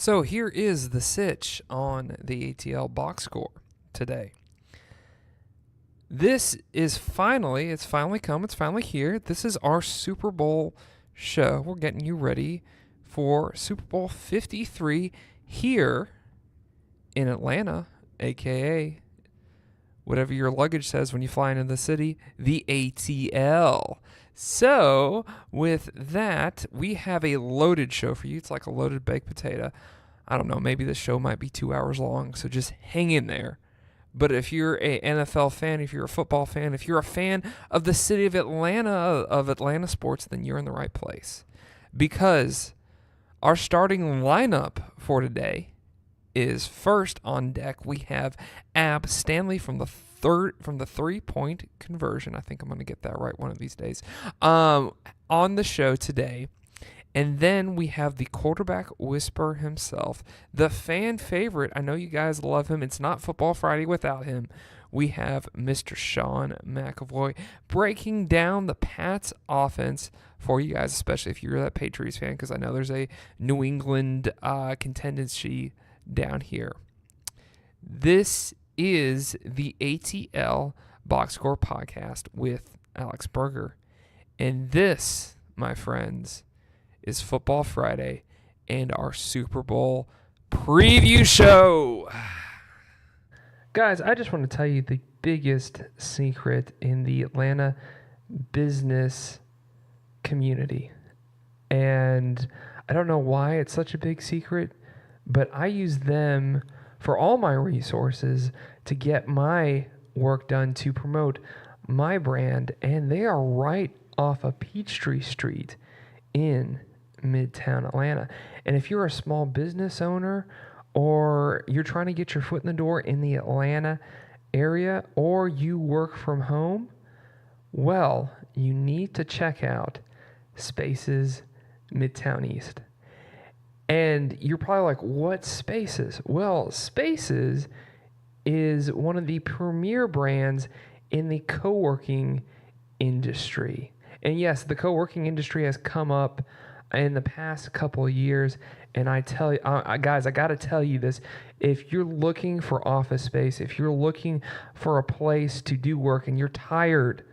So here is the sitch on the ATL box score today. This is it's finally come, it's finally here. This is our Super Bowl show. We're getting you ready for Super Bowl 53 here in Atlanta, aka whatever your luggage says when you fly into the city, the ATL. So, with that, we have a loaded show for you. It's like a loaded baked potato. I don't know, maybe the show might be 2 hours long, so just hang in there. But if you're a NFL fan, if you're a football fan, if you're a fan of the city of Atlanta sports, then you're in the right place. Because our starting lineup for today is first on deck. We have Ab Stanley from the 3-point conversion. I think I'm going to get that right one of these days. On the show today. And then we have the quarterback whisperer himself, the fan favorite. I know you guys love him. It's not Football Friday without him. We have Mr. Sean McAvoy breaking down the Pats offense for you guys, especially if you're that Patriots fan, because I know there's a New England contingency down here. This is the ATL Box Score Podcast with Alex Berger. And this, my friends, is Football Friday and our Super Bowl preview show. Guys, I just want to tell you the biggest secret in the Atlanta business community. And I don't know why it's such a big secret, but I use them for all my resources to get my work done to promote my brand. And they are right off of Peachtree Street in Midtown Atlanta. And if you're a small business owner or you're trying to get your foot in the door in the Atlanta area or you work from home, well, you need to check out Spaces Midtown East. And you're probably like, what Spaces? Well, Spaces is one of the premier brands in the co-working industry. And yes, the co-working industry has come up in the past couple of years, and I tell you, guys, I got to tell you this. If you're looking for office space, if you're looking for a place to do work and you're tired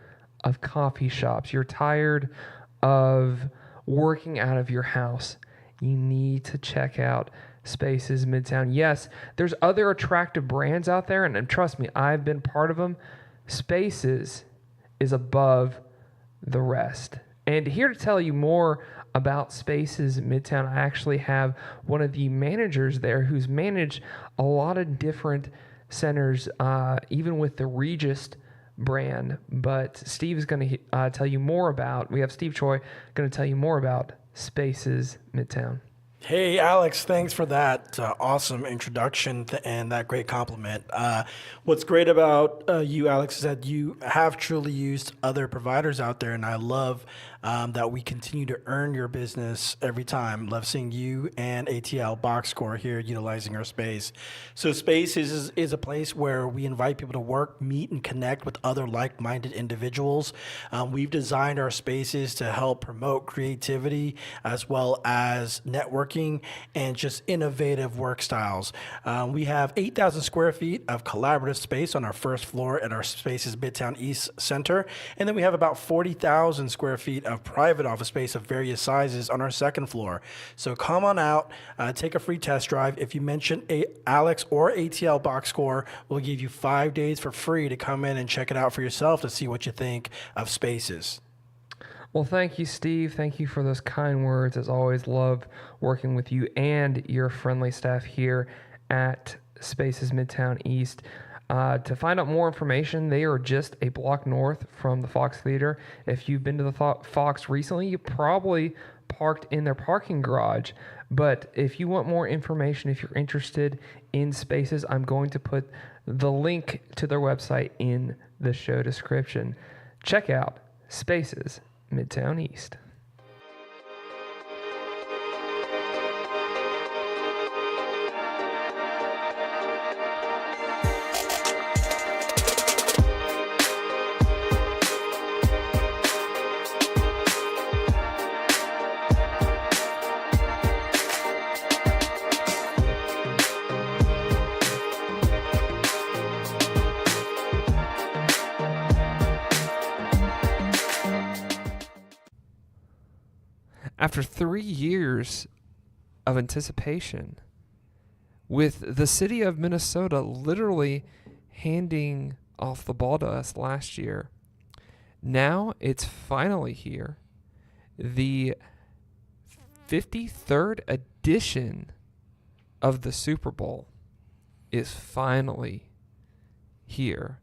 of coffee shops, you're tired of working out of your house, you need to check out Spaces Midtown. Yes, there's other attractive brands out there, and trust me, I've been part of them. Spaces is above the rest. And here to tell you more about Spaces Midtown, I actually have one of the managers there who's managed a lot of different centers, even with the Regis brand. But Steve is going to tell you more about, we have Steve Choi going to tell you more about Spaces Midtown. Hey, Alex, thanks for that awesome introduction and that great compliment. What's great about you, Alex, is that you have truly used other providers out there, and I love that we continue to earn your business every time. Love seeing you and ATL Box Score here utilizing our space. So Space is a place where we invite people to work, meet, and connect with other like-minded individuals. We've designed our spaces to help promote creativity as well as networking and just innovative work styles. We have 8,000 square feet of collaborative space on our first floor at our Spaces Midtown East Center. And then we have about 40,000 square feet of private office space of various sizes on our second floor. So come on out, take a free test drive. If you mention Alex or ATL Box Score, we'll give you 5 days for free to come in and check it out for yourself to see what you think of Spaces. Well, thank you, Steve. Thank you for those kind words. As always, love working with you and your friendly staff here at Spaces Midtown East. To find out more information, they are just a block north from the Fox Theater. If you've been to the Fox recently, you probably parked in their parking garage. But if you want more information, if you're interested in Spaces, I'm going to put the link to their website in the show description. Check out Spaces Midtown East. after 3 years of anticipation, with the city of Minnesota literally handing off the ball to us last year. Now it's finally here. The 53rd edition of the Super Bowl is finally here.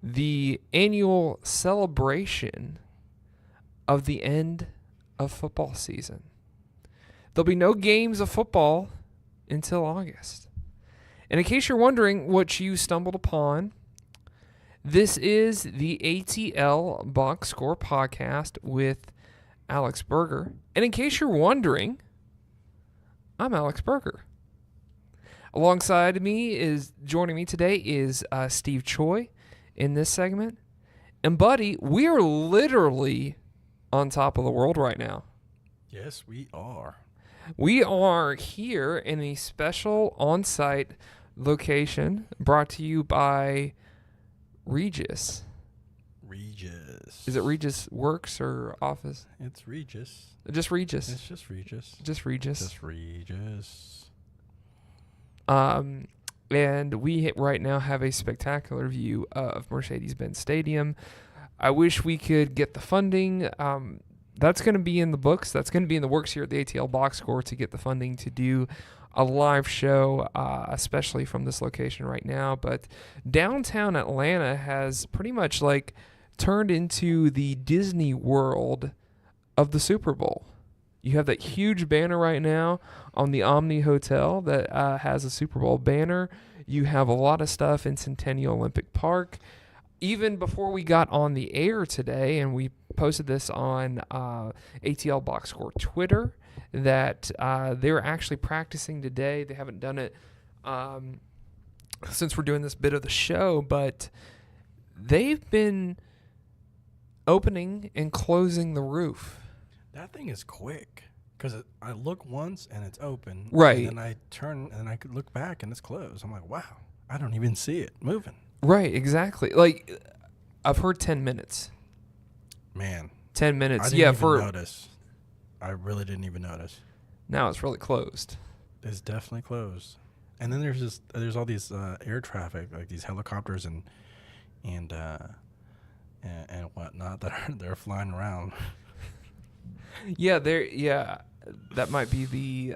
The annual celebration of the end of football season. There'll be no games of football until August. And in case you're wondering what you stumbled upon, this is the ATL Box Score podcast with Alex Berger. And in case you're wondering, I'm Alex Berger. Alongside me joining me today is Steve Choi in this segment. And buddy, we are literally on top of the world right now. Yes, we are. We are here in a special on-site location brought to you by Regis. Is it Regis Works or Office? It's Regis. Just Regis. It's just Regis. Just Regis. Just Regis. And we right now have a spectacular view of Mercedes Benz Stadium. I wish we could get the funding. That's going to be in the books. That's going to be in the works here at the ATL Box Score to get the funding to do a live show, especially from this location right now. But downtown Atlanta has pretty much like turned into the Disney World of the Super Bowl. You have that huge banner right now on the Omni Hotel that has a Super Bowl banner. You have a lot of stuff in Centennial Olympic Park. Even before we got on the air today, and we posted this on ATL Box Score Twitter, that they're actually practicing today. They haven't done it since we're doing this bit of the show, but they've been opening and closing the roof. That thing is quick because I look once and it's open. Right. And then I turn and I could look back and it's closed. I'm like, wow, I don't even see it moving. Right, exactly. Like, I've heard 10 minutes. Man. 10 minutes. I didn't even notice. I really didn't even notice. Now it's really closed. It's definitely closed. And then there's all these air traffic, like these helicopters and whatnot they're flying around. That might be the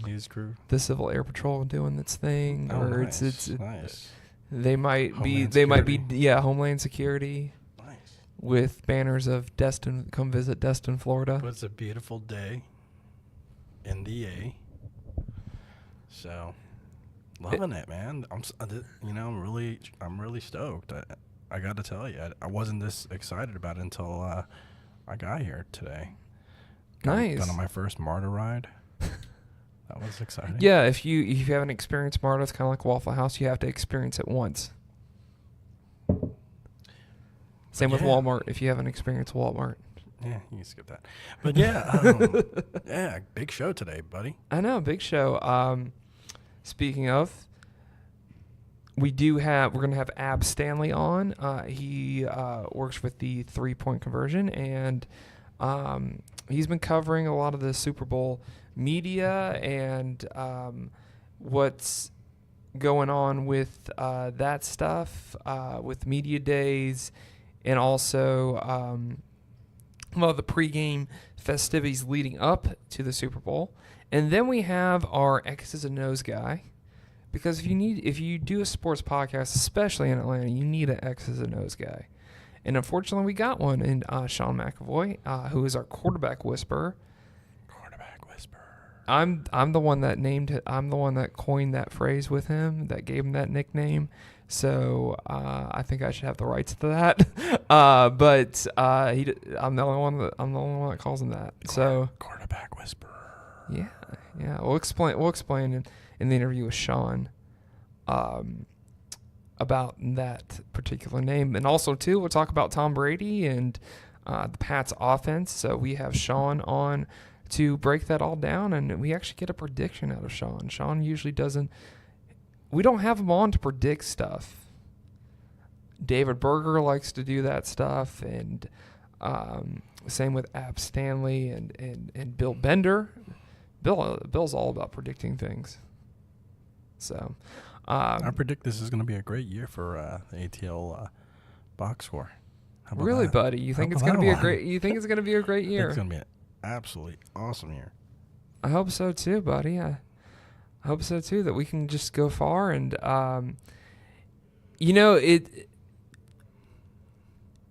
news crew, the Civil Air Patrol doing its thing, or nice. it's Nice. They might Homeland be Homeland Security. Nice. With banners of Destin, come visit Destin, Florida. But it's a beautiful day in the A. So, loving it, man. I'm really stoked. I got to tell you, I wasn't this excited about it until I got here today. Nice. Got on my first MARTA ride. That was exciting. Yeah, if you haven't experienced MARTA, it's kind of like Waffle House. You have to experience it once. Same with Walmart. If you haven't experienced Walmart. Yeah, you can skip that. But yeah, big show today, buddy. I know, big show. Speaking of, we're going to have Ab Stanley on. He works with the 3-point conversion, and he's been covering a lot of the Super Bowl media and what's going on with that stuff, with media days, and also the pregame festivities leading up to the Super Bowl. And then we have our X's and O's guy, because if you do a sports podcast, especially in Atlanta, you need an X's and O's guy. And unfortunately, we got one in Sean McAvoy, who is our quarterback whisperer. I'm the one that named it. I'm the one that coined that phrase with him, that gave him that nickname. So I think I should have the rights to that. But I'm the only one that calls him that. So quarterback whisperer. Yeah. We'll explain in the interview with Sean about that particular name, and also too we'll talk about Tom Brady and the Pats offense. So we have Sean on to break that all down, and we actually get a prediction out of Sean. Sean usually doesn't. We don't have him on to predict stuff. David Berger likes to do that stuff, and Same with Ab Stanley and Bill Bender. Bill's all about predicting things. So, I predict this is going to be a great year for the ATL box score. How about really, that? buddy, you think How it's about going to be that a great? one? You think it's going to be a great I think year? it's going to be an absolutely awesome year. I hope so too, buddy. I hope so too, that we can just go far. And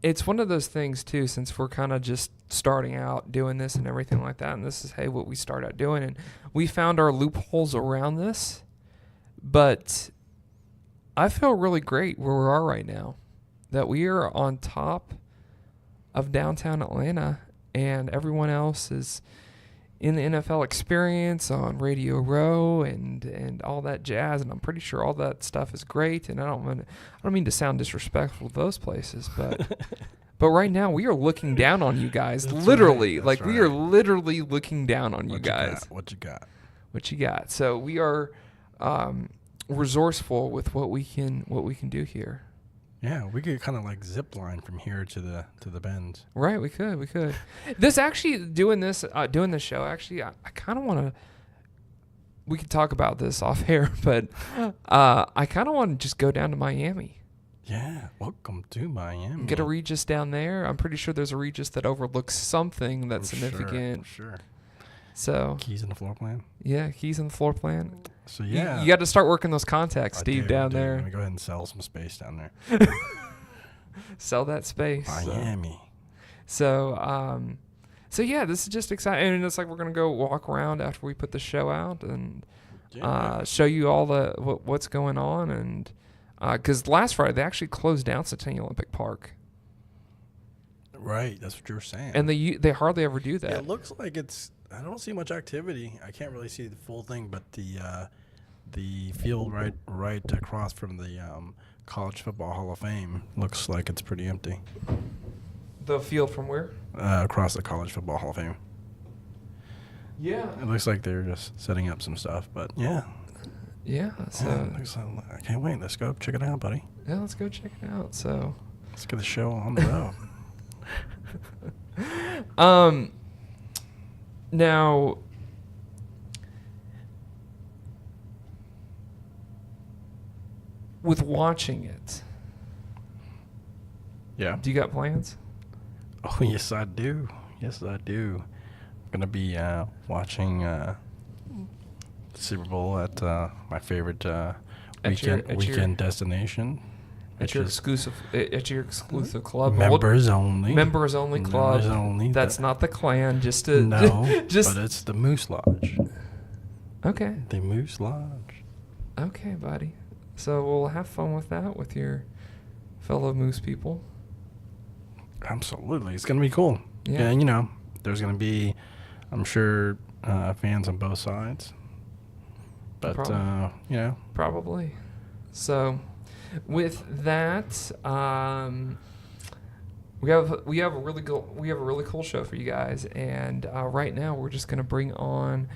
it's one of those things too, since we're kind of just starting out doing this and everything like that, and this is what we start out doing, and we found our loopholes around this. But I feel really great where we are right now, that we are on top of downtown Atlanta, and everyone else is in the NFL experience on Radio Row and all that jazz, and I'm pretty sure all that stuff is great. And I don't mean to sound disrespectful to those places, but but right now we are looking down on you guys, That's literally. right. That's We are literally looking down on you guys. What you got? What you got? So we are resourceful with what we can do here. Yeah, we could kind of like zip line from here to the bend. Right, we could. This actually doing this show. Actually, I kind of want to. We could talk about this off air, but I kind of want to just go down to Miami. Yeah, welcome to Miami. Get a Regis down there. I'm pretty sure there's a Regis that overlooks something that's significant. Sure. So Keys in the floor plan. yeah, keys in the floor plan. So yeah, you got to start working those contacts, Steve, down Let there. me go ahead and sell some space down there. Sell that space. Miami. So yeah, this is just exciting, and it's like we're gonna go walk around after we put the show out and show you all the what's going on, and because last Friday they actually closed down Centennial Olympic Park, Right, that's what you were saying. and they hardly ever do that. Yeah, it looks like it's. I don't see much activity. I can't really see the full thing, but the field right across from the College Football Hall of Fame looks like it's pretty empty. The field from where? Across the College Football Hall of Fame. Yeah. It looks like they're just setting up some stuff, but yeah. Yeah. So I can't wait. Let's go check it out, buddy. yeah, let's go check it out. So. Let's get the show on the road. Now, with watching it, Yeah. do you got plans? Oh, yes, I do. Yes, I do. I'm going to be watching the Super Bowl at my favorite weekend destination. At your exclusive club. Members only. Members only club. Members only. That's not the clan. Just to No, just but it's the Moose Lodge. okay. The Moose Lodge. Okay, buddy. So we'll have fun with that with your fellow Moose people. Absolutely. It's going to be cool. Yeah. And, there's going to be, I'm sure, fans on both sides. But, Probably. Probably. So, with that, we have a really cool show for you guys, and right now we're just gonna bring on.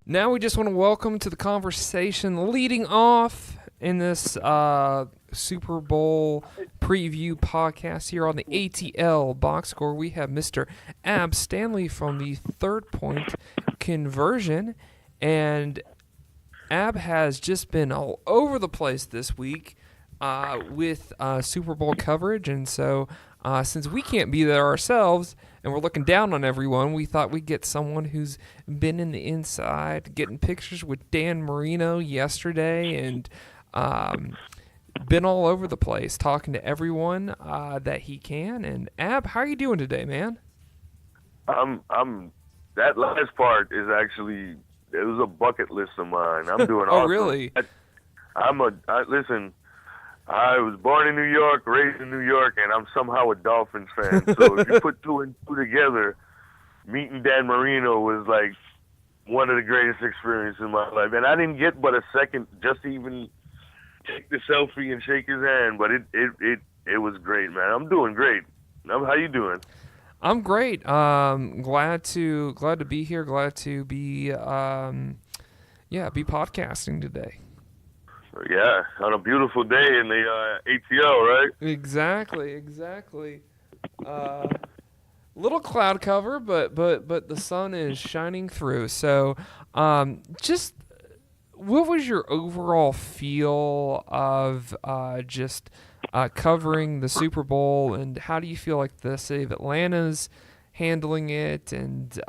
Now we just want to welcome to the conversation, leading off in this Super Bowl preview podcast here on the ATL Box Score. We have Mr. Ab Stanley from the 3rd Point Conversion, and Ab has just been all over the place this week with Super Bowl coverage, and so since we can't be there ourselves and we're looking down on everyone, we thought we'd get someone who's been in the inside, getting pictures with Dan Marino yesterday, and been all over the place talking to everyone that he can. And Ab, how are you doing today, man? I'm that last part is actually, it was a bucket list of mine. I'm doing Oh, awesome. really? Listen, I was born in New York, raised in New York, and I'm somehow a Dolphins fan. So if you put 2 and 2 together, meeting Dan Marino was like one of the greatest experiences in my life. And I didn't get but a second just to even take the selfie and shake his hand, but it was great, man. I'm doing great. How you doing? I'm great. Glad to be here. Glad to be be podcasting today. Yeah, on a beautiful day in the ATL, right? Exactly. little cloud cover, but the sun is shining through. So, just what was your overall feel of just covering the Super Bowl, and how do you feel like the city of Atlanta's handling it, and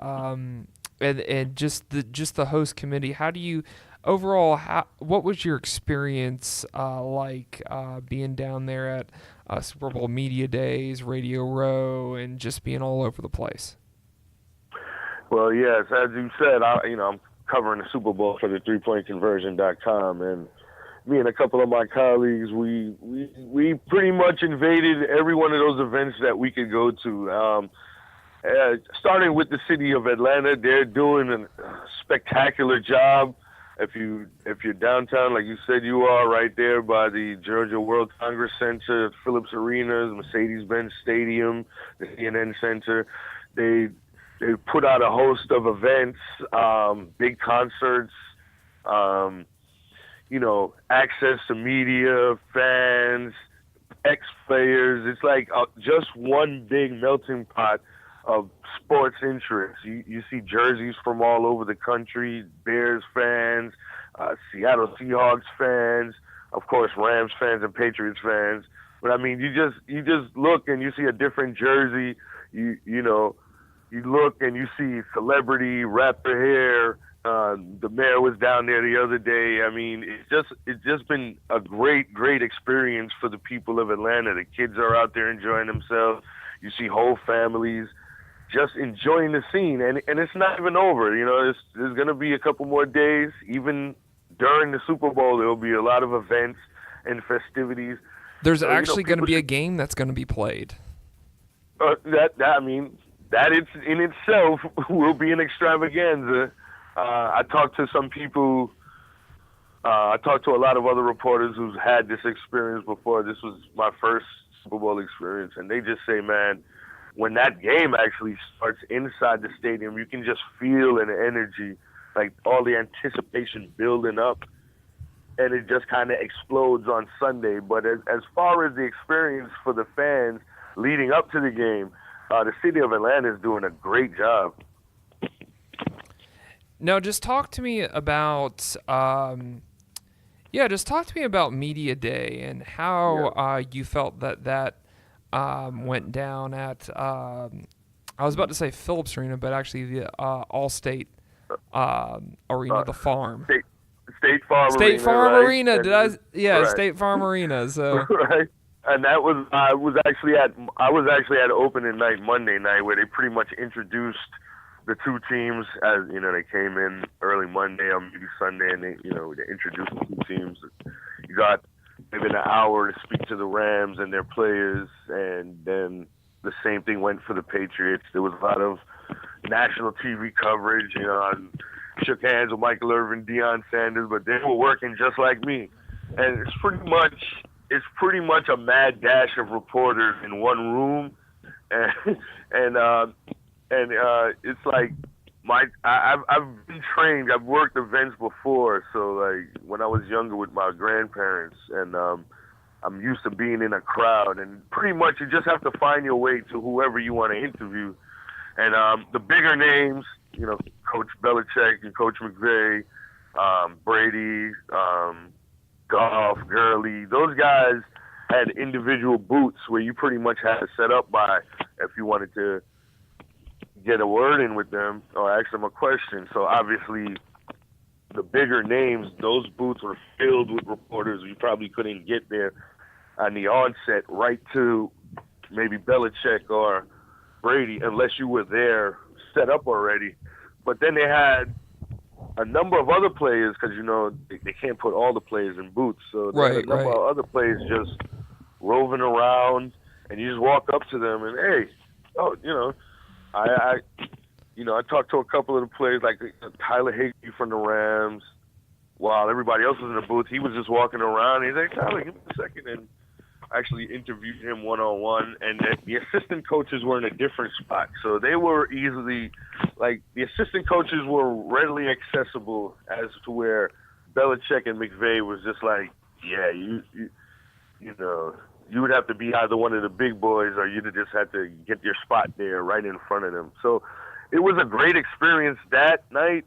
just the host committee? How do you overall? What was your experience like being down there at Super Bowl media days, Radio Row, and just being all over the place? Well, yes, as you said, I'm covering the Super Bowl for the 3pointconversion.com, and me and a couple of my colleagues, we pretty much invaded every one of those events that we could go to. Starting with the city of Atlanta, they're doing a spectacular job. If you're downtown, like you said, you are right there by the Georgia World Congress Center, Phillips Arena, Mercedes Benz Stadium, the CNN Center. They put out a host of events, big concerts, access to media, fans, ex-players. It's like just one big melting pot of sports interests. You see jerseys from all over the country, Bears fans, Seattle Seahawks fans, of course Rams fans and Patriots fans. But I mean, you just look and you see a different jersey. You look and you see celebrity, wrap their hair. The mayor was down there the other day. I mean, it's just been a great experience for the people of Atlanta. The kids are out there enjoying themselves. You see whole families just enjoying the scene, and it's not even over. There's going to be a couple more days. Even during the Super Bowl, there will be a lot of events and festivities. There's actually going to be a game that's going to be played. That in itself will be an extravaganza. I talked to some people. I talked to a lot of other reporters who've had this experience before. This was my first Super Bowl experience, and they just say, man, when that game actually starts inside the stadium, you can just feel an energy, like all the anticipation building up, and it just kind of explodes on Sunday. But as far as the experience for the fans leading up to the game, the city of Atlanta is doing a great job. Now, just talk to me about, Media Day and how you felt that went down at, I was about to say Phillips Arena, but actually the Allstate Arena, the Farm. State Farm Arena. State Farm right? Arena. Right. State Farm Arena. So right. And that was I was actually at opening night, Monday night, where they pretty much introduced the two teams. As you know, they came in early Monday or maybe Sunday, and they introduced the two teams. You got maybe an hour to speak to the Rams and their players, and then the same thing went for the Patriots. There was a lot of national TV coverage. I shook hands with Michael Irvin, Deion Sanders, but they were working just like me. And it's pretty much a mad dash of reporters in one room, and it's like I've been trained. I've worked events before, so like when I was younger with my grandparents, and I'm used to being in a crowd. And pretty much you just have to find your way to whoever you want to interview. And the bigger names, Coach Belichick and Coach McVay, Brady, Goff, Gurley, those guys had individual booths where you pretty much had to set up by if you wanted to get a word in with them or ask them a question. So obviously the bigger names, those booths were filled with reporters. You probably couldn't get there on the onset right to maybe Belichick or Brady unless you were there set up already. But then they had a number of other players because, they can't put all the players in booths. So they had a number of other players just roving around, and you just walk up to them and, hey, I talked to a couple of the players, like Tyler Higbee from the Rams, while everybody else was in the booth. He was just walking around. He's like, Tyler, give me a second. And actually interviewed him one-on-one. And the assistant coaches were in a different spot. So they were easily, the assistant coaches were readily accessible as to where Belichick and McVay was just like, yeah, you would have to be either one of the big boys or you'd just have to get your spot there right in front of them. So it was a great experience that night.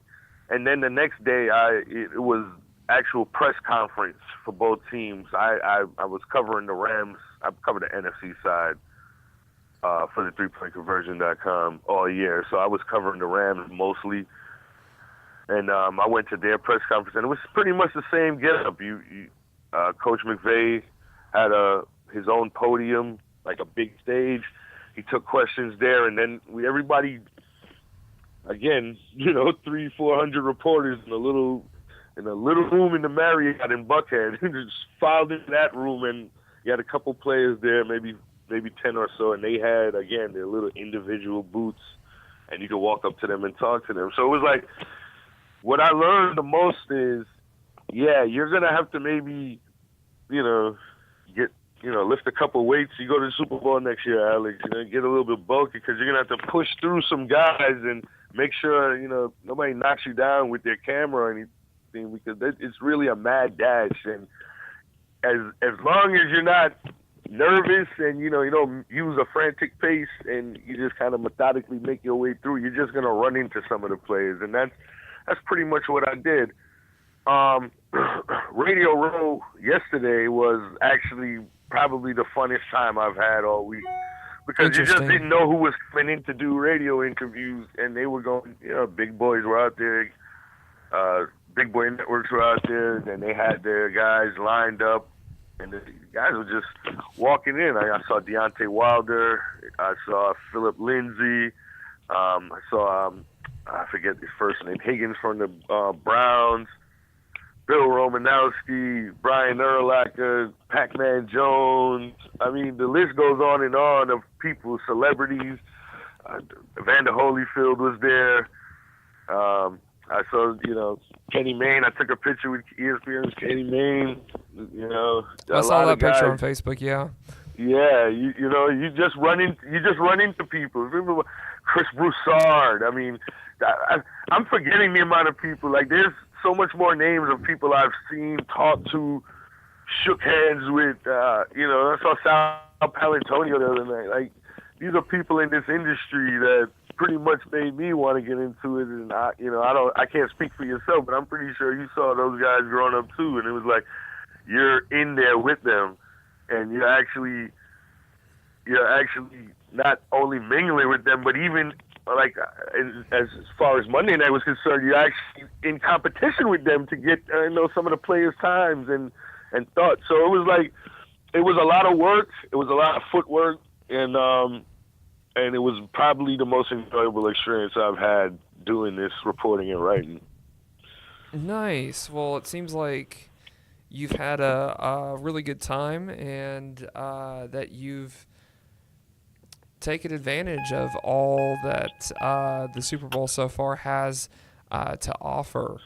And then the next day, it was actual press conference for both teams. I was covering the Rams. I covered the NFC side for the 3pointconversion.com all year. So I was covering the Rams mostly. And I went to their press conference, and it was pretty much the same get-up. Coach McVay had his own podium, like a big stage. He took questions there, and then everybody, again, 300-400 reporters in a little room in the Marriott in Buckhead, just filed into that room, and you had a couple players there, maybe 10 or so, and they had, again, their little individual booths, and you could walk up to them and talk to them. So it was like, what I learned the most is, you're gonna have to maybe, lift a couple weights. You go to the Super Bowl next year, Alex. Get a little bit bulky because you're gonna have to push through some guys and make sure nobody knocks you down with their camera or anything, because it's really a mad dash. And as long as you're not nervous and you don't use a frantic pace and you just kind of methodically make your way through, you're just gonna run into some of the players, and that's pretty much what I did. Radio Row yesterday was actually probably the funnest time I've had all week, because you just didn't know who was coming in to do radio interviews, and they were going, big boys were out there, big boy networks were out there, and they had their guys lined up, and the guys were just walking in. I saw Deontay Wilder, I saw Philip Lindsay, I saw I forget his first name, Higgins from the Browns, Bill Romanowski, Brian Urlacher, Pac-Man Jones. I mean, the list goes on and on of people, celebrities. Evander Holyfield was there. I saw, Kenny Mayne. I took a picture with ESPN's Kenny Mayne. I saw that picture on Facebook. Yeah. Yeah, you just run into people. Remember Chris Broussard? I mean, I'm forgetting the amount of people. Like, there's so much more names of people I've seen, talked to, shook hands with. I saw Sal Palantonio the other night. Like, these are people in this industry that pretty much made me want to get into it. And I can't speak for yourself, but I'm pretty sure you saw those guys growing up too. And it was like, you're in there with them, and you're actually not only mingling with them, but even like as far as Monday night was concerned, you're actually in competition with them to get some of the players' times and thoughts. So it was a lot of work. It was a lot of footwork, and it was probably the most enjoyable experience I've had doing this reporting and writing. Nice. Well, it seems like you've had a really good time, and that you've taken advantage of all that the Super Bowl so far has to offer.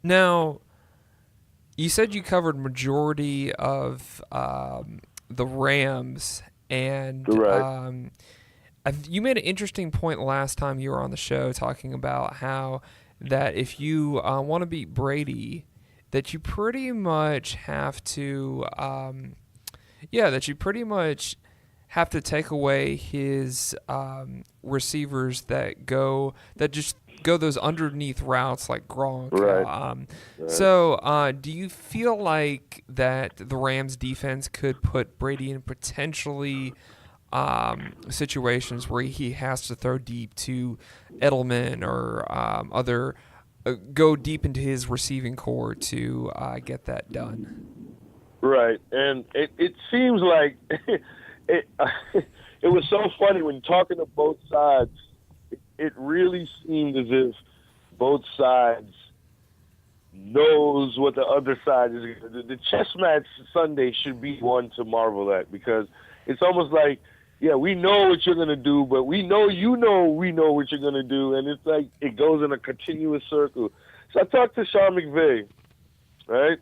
Now, you said you covered majority of the Rams, and you made an interesting point last time you were on the show talking about how that if you want to beat Brady, that you pretty much have to take away his receivers that just go those underneath routes like Gronk. Right. So do you feel like that the Rams defense could put Brady in potentially situations where he has to throw deep to Edelman or go deep into his receiving core to get that done? Right, and it seems like it was so funny when talking to both sides. It really seemed as if both sides knows what the other side is. The chess match Sunday should be one to marvel at, because it's almost like, we know what you're going to do, but we know we know what you're going to do, and it's like it goes in a continuous circle. So I talked to Sean McVay, right?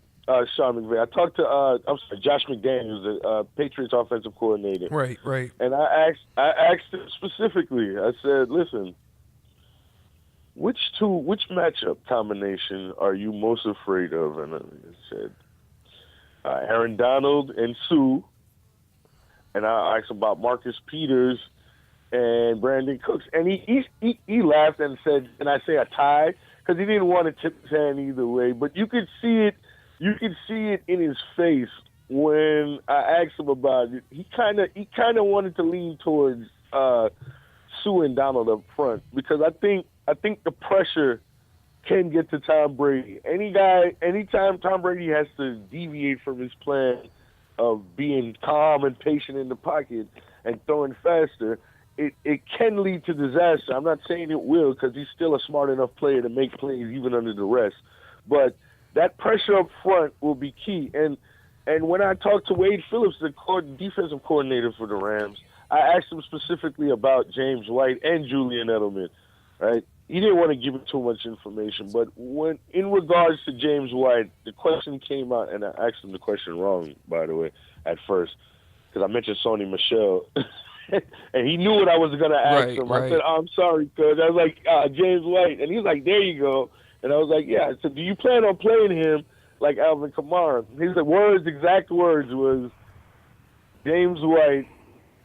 Sean McVay. I talked to Josh McDaniels, the Patriots offensive coordinator. Right. And I asked him specifically. I said, "Listen, which matchup combination are you most afraid of?" And he said, Aaron Donald and Sue, and I asked about Marcus Peters and Brandon Cooks, and he laughed and said, "Can I say a tie?" Because he didn't want to tip his hand either way. But you could see it. You could see it in his face when I asked him about it. He kind of wanted to lean towards Sue and Donald up front, because I think the pressure can get to Tom Brady. Anytime Tom Brady has to deviate from his plan of being calm and patient in the pocket and throwing faster, it can lead to disaster. I'm not saying it will, because he's still a smart enough player to make plays even under duress. But that pressure up front will be key. And when I talked to Wade Phillips, the defensive coordinator for the Rams, I asked him specifically about James White and Julian Edelman, right? He didn't want to give him too much information, but when in regards to James White, the question came out, and I asked him the question wrong, by the way, at first, because I mentioned Sony Michel, and he knew what I was going to ask him. Right. I said, I'm sorry, cuz. I was like, James White, and he was like, there you go. And I was like, yeah. I said, do you plan on playing him like Alvin Kamara? His exact words was, James White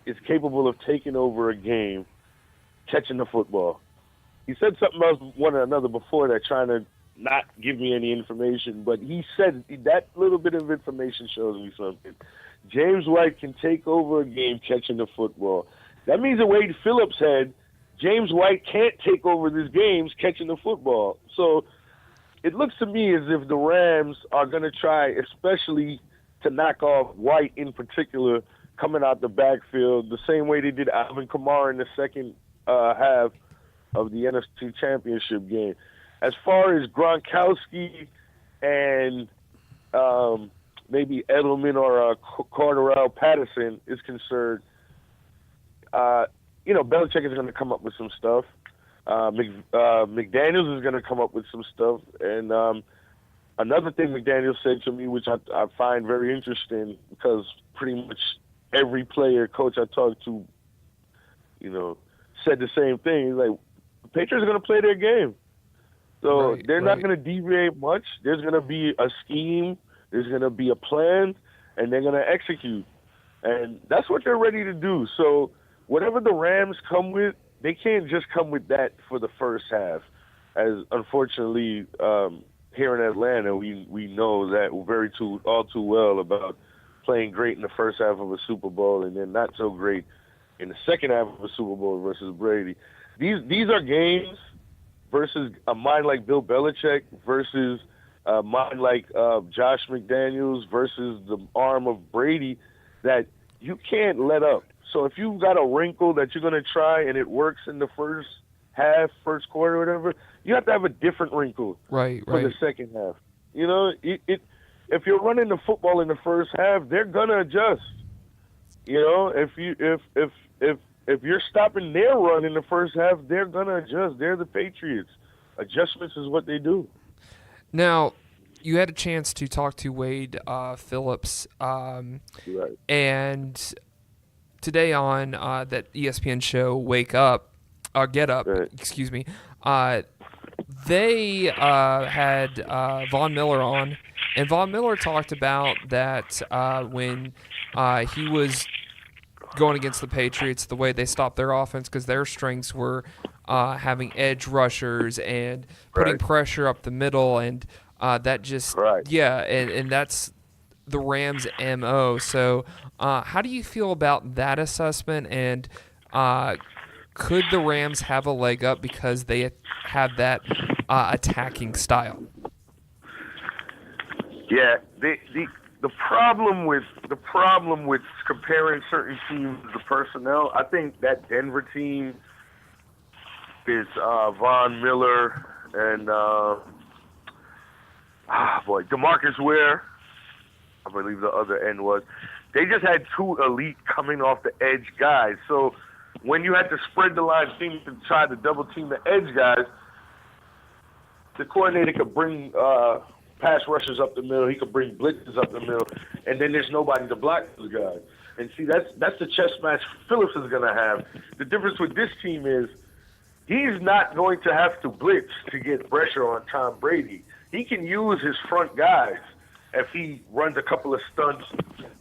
is capable of taking over a game, catching the football. He said something else one or another before that, trying to not give me any information, but he said that little bit of information shows me something. James White can take over a game catching the football. That means in Wade Phillips' head, James White can't take over these games catching the football. So it looks to me as if the Rams are going to try, especially to knock off White in particular, coming out the backfield, the same way they did Alvin Kamara in the second half of the NFC Championship game. As far as Gronkowski and maybe Edelman or Cordarrelle Patterson is concerned, Belichick is going to come up with some stuff. McDaniels is going to come up with some stuff. And another thing McDaniels said to me, which I find very interesting, because pretty much every coach I talked to, said the same thing. He's like, the Patriots are going to play their game. So they're not going to deviate much. There's going to be a scheme. There's going to be a plan, and they're going to execute. And that's what they're ready to do. So whatever the Rams come with, they can't just come with that for the first half. As unfortunately, here in Atlanta, we know that all too well about playing great in the first half of a Super Bowl and then not so great in the second half of a Super Bowl versus Brady. These are games versus a mind like Bill Belichick versus a mind like Josh McDaniels versus the arm of Brady that you can't let up. So if you've got a wrinkle that you're going to try and it works in the first half, first quarter, whatever, you have to have a different wrinkle for the second half. If you're running the football in the first half, they're going to adjust. If you're stopping their run in the first half, they're going to adjust. They're the Patriots. Adjustments is what they do. Now, you had a chance to talk to Wade Phillips, and today on that ESPN show, Get Up, excuse me, they had Von Miller on, and Von Miller talked about that when he was going against the Patriots, the way they stopped their offense, because their strengths were having edge rushers and putting pressure up the middle, and that just and that's the Rams' MO. So how do you feel about that assessment, and could the Rams have a leg up because they have that attacking style? Yeah, the problem with comparing certain teams to personnel, I think that Denver team is Von Miller and DeMarcus Ware, I believe the other end was. They just had two elite coming off the edge guys. So when you had to spread the line team to try to double team the edge guys, the coordinator could bring pass rushers up the middle. He could bring blitzes up the middle, and then there's nobody to block those guys. And see, that's the chess match Phillips is going to have. The difference with this team is he's not going to have to blitz to get pressure on Tom Brady. He can use his front guys. if he runs a couple of stunts,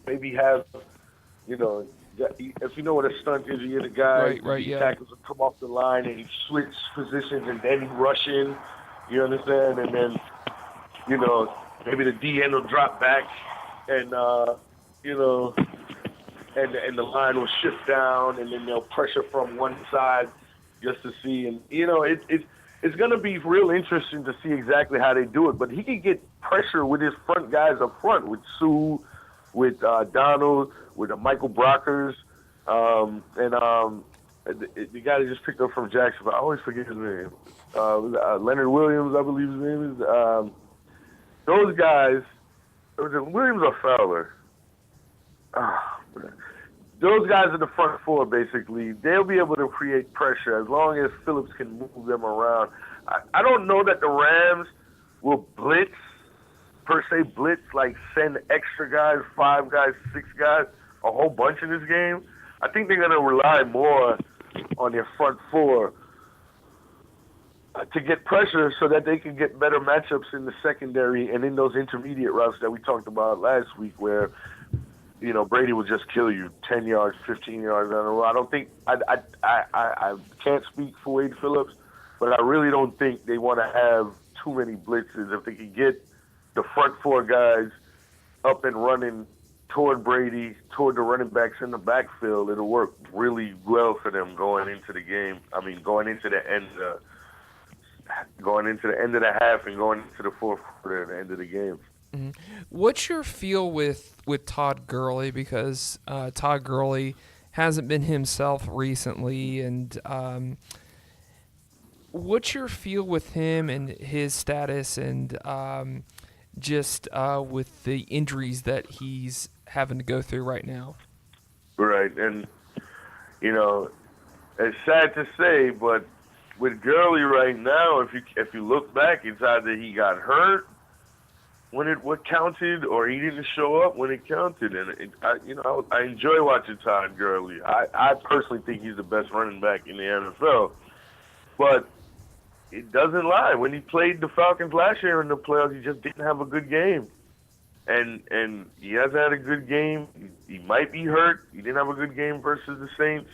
maybe have, if you know what a stunt is, you get a guy, Right, he yeah. tackles will come off the line and he switch positions and then he rush in, you understand? And then, maybe the DN will drop back and, and the line will shift down and then they'll pressure from one side just to see. And, it's going to be real interesting to see exactly how they do it. But he can get pressure with his front guys up front, with Sue, with Donald, with Michael Brockers, and the guy that just picked up from Jacksonville. I always forget his name. Leonard Williams, I believe his name is. Those guys, was it Williams or Fowler? Those guys in the front four, basically, they'll be able to create pressure as long as Phillips can move them around. I don't know that the Rams will blitz, like send extra guys, 5 guys, 6 guys, a whole bunch in this game. I think they're going to rely more on their front four to get pressure so that they can get better matchups in the secondary and in those intermediate routes that we talked about last week where, Brady will just kill you 10 yards, 15 yards down the road. I don't think I can't speak for Wade Phillips, but I really don't think they want to have too many blitzes. If they can get the front 4 guys up and running toward Brady, toward the running backs in the backfield, it'll work really well for them going into the game. I mean, going into the end of the half and going into the fourth quarter at the end of the game. Mm-hmm. What's your feel with Todd Gurley? Because Todd Gurley hasn't been himself recently, and what's your feel with him and his status, and just with the injuries that he's having to go through right now? Right, and it's sad to say, but with Gurley right now, if you look back, it's either he got hurt when what counted, or he didn't show up when it counted. And I enjoy watching Todd Gurley. I personally think he's the best running back in the NFL, but it doesn't lie. When he played the Falcons last year in the playoffs, he just didn't have a good game, and he hasn't had a good game. He might be hurt. He didn't have a good game versus the Saints.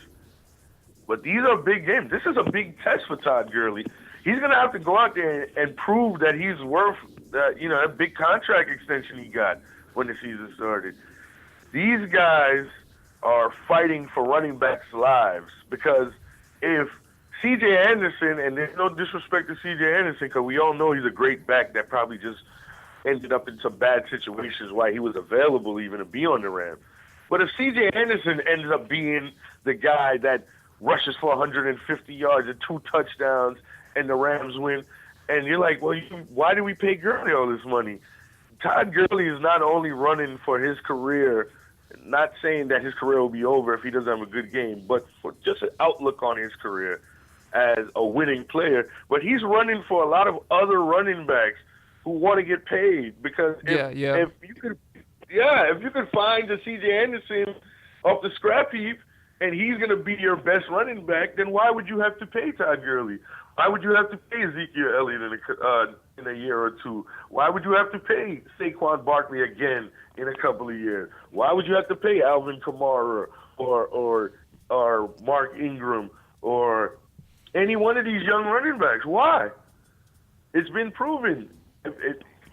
But these are big games. This is a big test for Todd Gurley. He's going to have to go out there and prove that he's worth that big contract extension he got when the season started. These guys are fighting for running backs' lives, because if C.J. Anderson, and there's no disrespect to C.J. Anderson, because we all know he's a great back that probably just ended up in some bad situations while he was available even to be on the Rams. But if C.J. Anderson ends up being the guy that rushes for 150 yards and 2 touchdowns and the Rams win, and you're like, well, why do we pay Gurley all this money? Todd Gurley is not only running for his career, not saying that his career will be over if he doesn't have a good game, but for just an outlook on his career as a winning player. But he's running for a lot of other running backs who want to get paid, because if you could find the C.J. Anderson off the scrap heap and he's going to be your best running back, then why would you have to pay Todd Gurley? Why would you have to pay Ezekiel Elliott in a year or two? Why would you have to pay Saquon Barkley again in a couple of years? Why would you have to pay Alvin Kamara or Mark Ingram or any one of these young running backs? Why? It's been proven.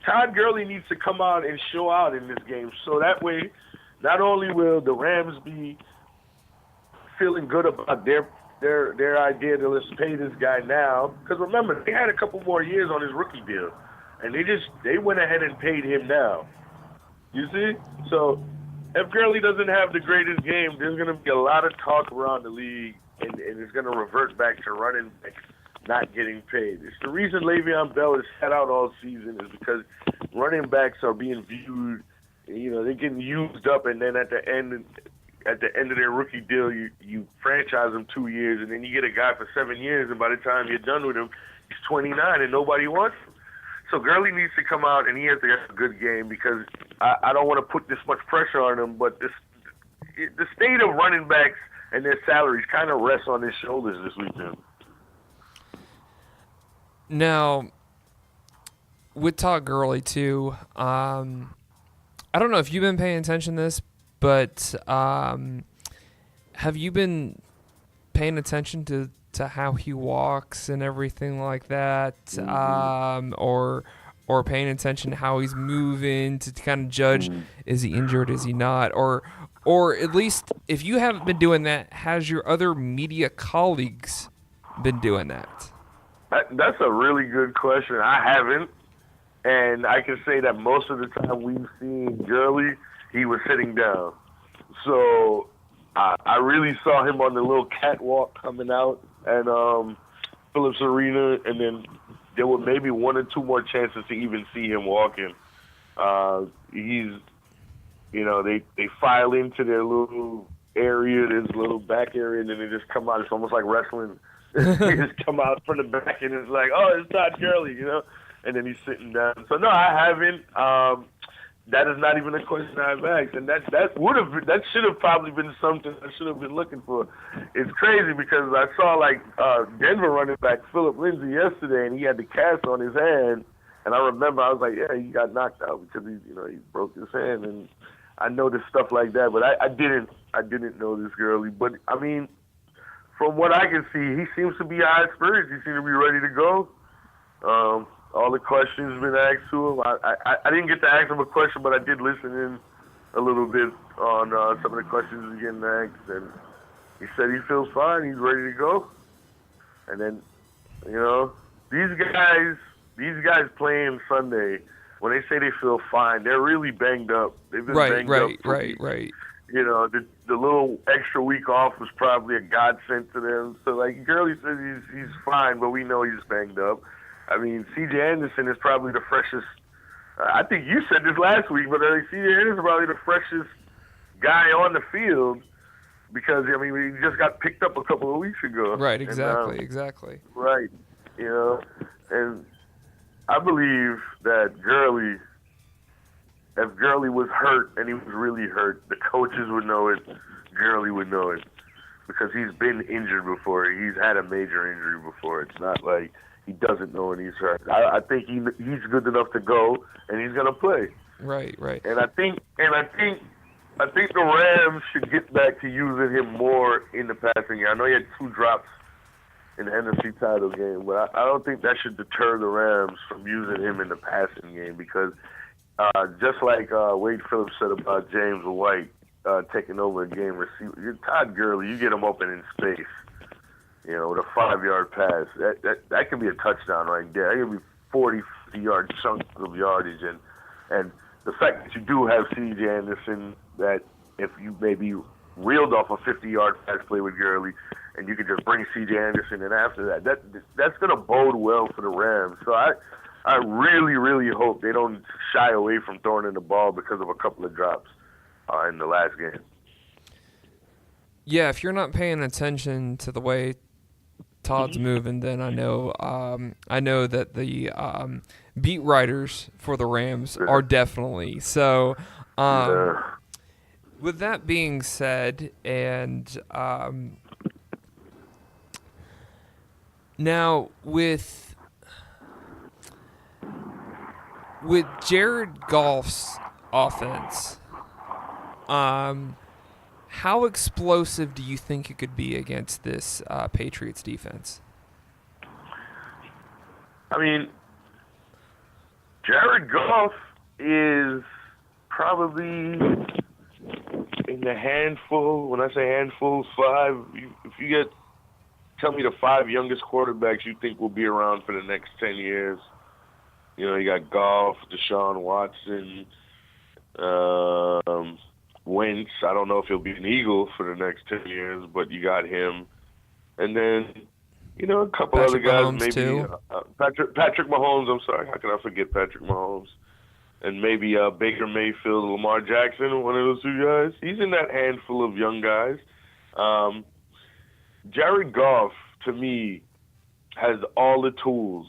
Todd Gurley needs to come out and show out in this game, so that way not only will the Rams be feeling good about their idea to let's pay this guy now, because remember, they had a couple more years on his rookie deal, and they went ahead and paid him now. You see? So if Gurley doesn't have the greatest game, there's going to be a lot of talk around the league, and it's going to revert back to running backs not getting paid. It's the reason Le'Veon Bell is sat out all season, is because running backs are being viewed, they're getting used up, and then at the end of their rookie deal, you franchise them 2 years, and then you get a guy for 7 years, and by the time you're done with him, he's 29 and nobody wants him. So Gurley needs to come out and he has to have a good game, because I don't want to put this much pressure on him, but the state of running backs and their salaries kind of rests on his shoulders this weekend. Now, with Todd Gurley too, I don't know if you've been paying attention to this, but have you been paying attention to how he walks and everything like that, or paying attention to how he's moving to kind of judge, is he injured, is he not, or at least if you haven't been doing that, has your other media colleagues been doing that? That's a really good question. I haven't, and I can say that most of the time we've seen Gurley, he was sitting down. So I really saw him on the little catwalk coming out at Phillips Arena, and then there were maybe one or two more chances to even see him walking. He's, they file into their little area, this little back area, and then they just come out. It's almost like wrestling. They just come out from the back, and it's like, oh, it's Todd Gurley, and then he's sitting down. So no, I haven't. That is not even a question I've asked, and that should have probably been something I should have been looking for. It's crazy because I saw Denver running back Philip Lindsay yesterday, and he had the cast on his hand, and I remember I was like, yeah, he got knocked out because he broke his hand, and I noticed stuff like that, but I didn't know this Gurley. But I mean, from what I can see, he seems to be high spirits. He seems to be ready to go. All the questions been asked to him. I didn't get to ask him a question, but I did listen in a little bit on some of the questions he was getting asked, and he said he feels fine. He's ready to go. And then, these guys playing Sunday, when they say they feel fine, they're really banged up. They've been banged up. Right. The little extra week off was probably a godsend to them. So, Gurley says he's fine, but we know he's banged up. I mean, C.J. Anderson is probably the freshest. I think you said this last week, but C.J. Anderson is probably the freshest guy on the field because, he just got picked up a couple of weeks ago. Right, exactly. Right, and I believe that if Gurley was hurt and he was really hurt, the coaches would know it, Gurley would know it, because he's been injured before. He's had a major injury before. It's not like he doesn't know when he's hurt. I think he's good enough to go, and he's gonna play. Right. And I think the Rams should get back to using him more in the passing game. I know he had 2 drops in the NFC title game, but I don't think that should deter the Rams from using him in the passing game because just like Wade Phillips said about James White taking over a game receiver, Todd Gurley, you get him open in space. With a 5-yard pass, that can be a touchdown right there. That can be 40, 50-yard chunks of yardage, and the fact that you do have C.J. Anderson, that if you maybe reeled off a 50-yard pass play with Gurley, and you could just bring C.J. Anderson in after that's going to bode well for the Rams. So I really, really hope they don't shy away from throwing in the ball because of a couple of drops in the last game. Yeah, if you're not paying attention to the way Todd's moving, then I know that the beat writers for the Rams are definitely. So with that being said, and now with Jared Goff's offense, how explosive do you think it could be against this Patriots defense? I mean, Jared Goff is probably in the handful. When I say handful, 5. If you tell me the 5 youngest quarterbacks you think will be around for the next 10 years. You got Goff, Deshaun Watson, Wentz. I don't know if he'll be an Eagle for the next 10 years, but you got him. And then, a couple Patrick other guys, Mahomes maybe too. Patrick Mahomes. I'm sorry, how can I forget Patrick Mahomes? And maybe Baker Mayfield, Lamar Jackson, one of those 2 guys. He's in that handful of young guys. Jared Goff, to me, has all the tools,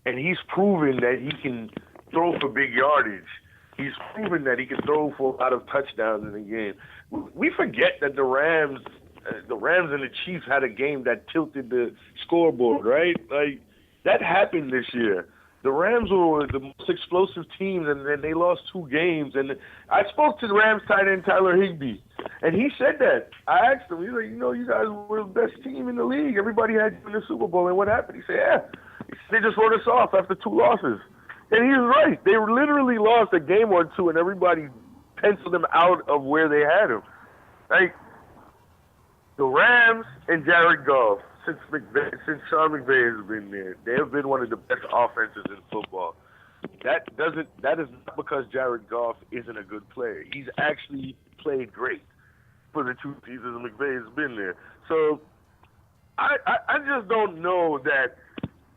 and he's proven that he can throw for big yardage. He's proven that he can throw for a lot of touchdowns in the game. We forget that the Rams and the Chiefs had a game that tilted the scoreboard, right? That happened this year. The Rams were the most explosive team, and then they lost 2 games. And I spoke to the Rams tight end Tyler Higbee, and he said that. I asked him, he's like, you guys were the best team in the league. Everybody had you in the Super Bowl, and what happened? He said, yeah, they just wrote us off after 2 losses. And he was right. They literally lost a game or 2, and everybody penciled them out of where they had him. Like, the Rams and Jared Goff, since Sean McVay has been there, they have been one of the best offenses in football. That is not because Jared Goff isn't a good player. He's actually played great for the 2 seasons McVay has been there. So I just don't know that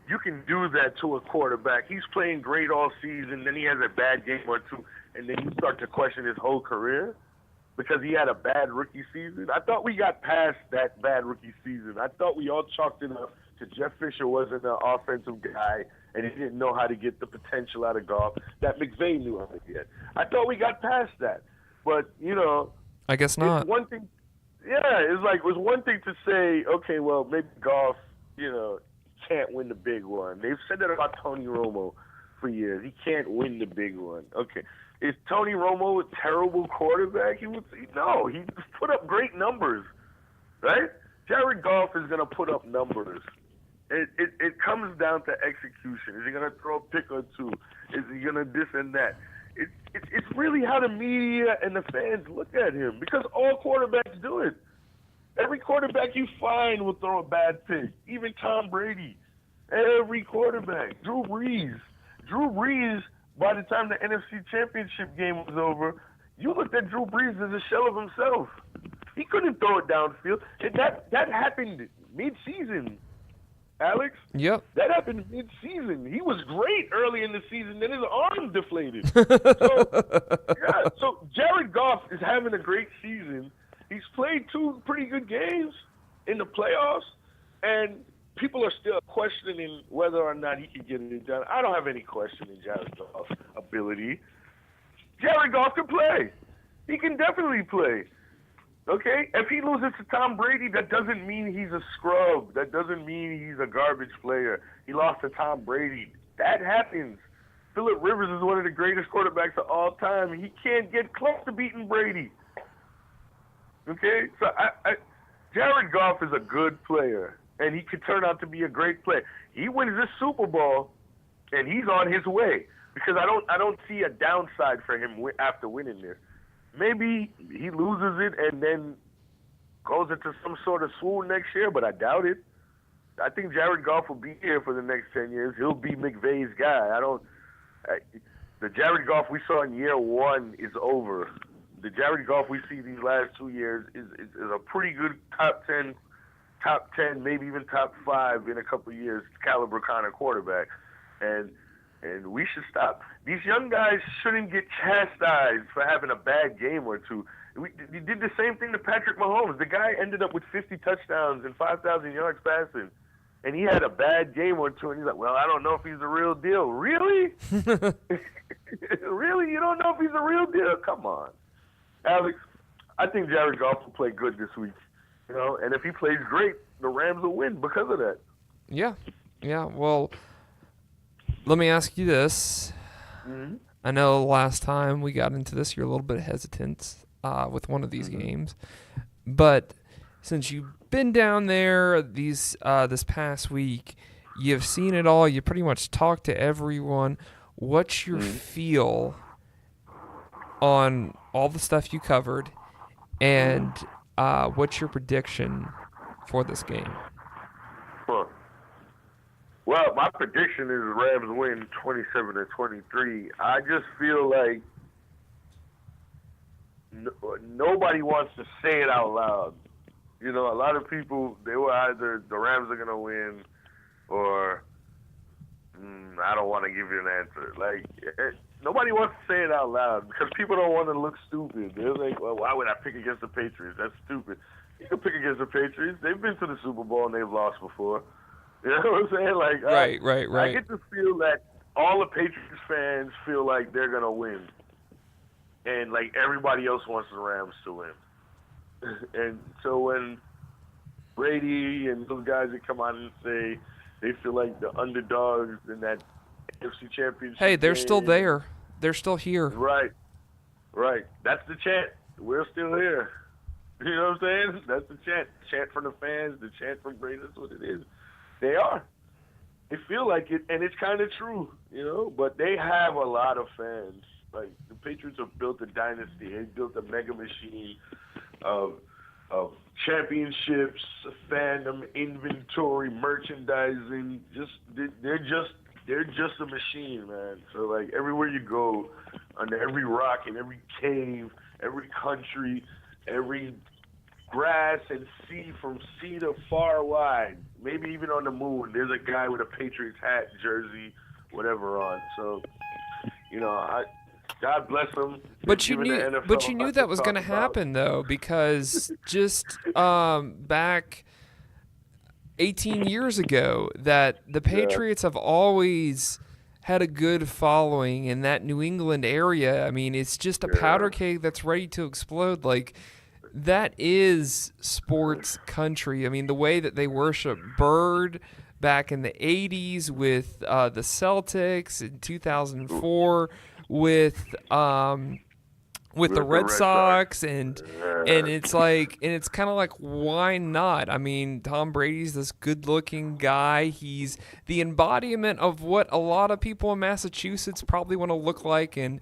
you can do that to a quarterback. He's playing great all season, then he has a bad game or 2, and then you start to question his whole career because he had a bad rookie season. I thought we got past that bad rookie season. I thought we all chalked it up to Jeff Fisher wasn't an offensive guy and he didn't know how to get the potential out of Goff that McVay knew how to get. I thought we got past that. But, I guess not. It's one thing. Yeah, it was one thing to say, okay, well, maybe Goff, can't win the big one. They've said that about Tony Romo for years. He can't win the big one. Okay. Is Tony Romo a terrible quarterback? He put up great numbers, right? Jared Goff is going to put up numbers. It comes down to execution. Is he going to throw a pick or 2? Is he going to this and that? It's really how the media and the fans look at him because all quarterbacks do it. Every quarterback you find will throw a bad pick. Even Tom Brady. Every quarterback. Drew Brees, by the time the NFC Championship game was over, you looked at Drew Brees as a shell of himself. He couldn't throw it downfield. And that happened mid-season, Alex. Yep. That happened mid-season. He was great early in the season, then his arm deflated. So Jared Goff is having a great season. He's played 2 pretty good games in the playoffs, and people are still questioning whether or not he can get it done. I don't have any question in Jared Goff's ability. Jared Goff can play. He can definitely play. Okay? If he loses to Tom Brady, that doesn't mean he's a scrub. That doesn't mean he's a garbage player. He lost to Tom Brady. That happens. Phillip Rivers is one of the greatest quarterbacks of all time. He can't get close to beating Brady. Okay? So Jared Goff is a good player, and he could turn out to be a great player. He wins this Super Bowl, and he's on his way because I don't see a downside for him after winning this. Maybe he loses it and then goes into some sort of swoon next year, but I doubt it. I think Jared Goff will be here for the next 10 years. He'll be McVay's guy. The Jared Goff we saw in year 1 is over. The Jared Goff we see these last 2 years is a pretty good top 10, maybe even top 5 in a couple of years caliber kind of quarterback. And we should stop. These young guys shouldn't get chastised for having a bad game or 2. We did the same thing to Patrick Mahomes. The guy ended up with 50 touchdowns and 5,000 yards passing. And he had a bad game or 2, and he's like, well, I don't know if he's the real deal. Really? Really? You don't know if he's the real deal? Come on. Alex, I think Jared Goff will play good this week. And if he plays great, the Rams will win because of that. Yeah. Well, let me ask you this. Mm-hmm. I know last time we got into this, you're a little bit hesitant with one of these games. But since you've been down there this past week, you've seen it all. You pretty much talked to everyone. What's your feel on all the stuff you covered, and what's your prediction for this game? Well, my prediction is Rams win 27-23. I just feel like nobody wants to say it out loud. A lot of people, they were either the Rams are going to win or I don't want to give you an answer. Nobody wants to say it out loud because people don't want to look stupid. They're like, well, why would I pick against the Patriots? That's stupid. You can pick against the Patriots. They've been to the Super Bowl and they've lost before. You know what I'm saying? Right. I get to feel that all the Patriots fans feel like they're going to win. And, everybody else wants the Rams to win. And so when Brady and those guys that come out and say they feel like the underdogs in that AFC Championship. Hey, they're still game. there. They're still here. Right. That's the chant. We're still here. You know what I'm saying? That's the chant. Chant from the fans, the chant from Brady. That's what it is. They are. They feel like it, and it's kind of true, you know. But they have a lot of fans. Like, the Patriots have built a dynasty. They built a mega machine of championships, fandom, inventory, merchandising. They're just a machine, man. So, like, everywhere you go, under every rock, in every cave, every country, every grass and sea, from sea to far wide, maybe even on the moon, there's a guy with a Patriots hat, jersey, whatever on. So, you know, God bless them. But you knew that was going to happen, though, because just back 18 years ago, that the Patriots have always had a good following in that New England area. I mean, it's just a powder keg that's ready to explode. Like, that is sports country. I mean, the way that they worship Bird back in the 80s with the Celtics in 2004 with the Red Sox and it's like, and it's kind of like, why not? I mean, Tom Brady's this good-looking guy. He's the embodiment of what a lot of people in Massachusetts probably want to look like and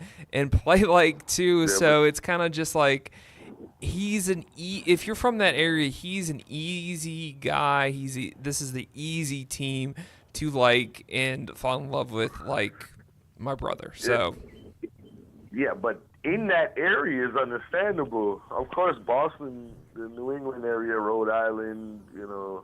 play like too. So it's kind of just like, if you're from that area, he's an easy guy. This is the easy team to like and fall in love with, like my brother. So yeah, but in that area is understandable. Of course, Boston, the New England area, Rhode Island, you know,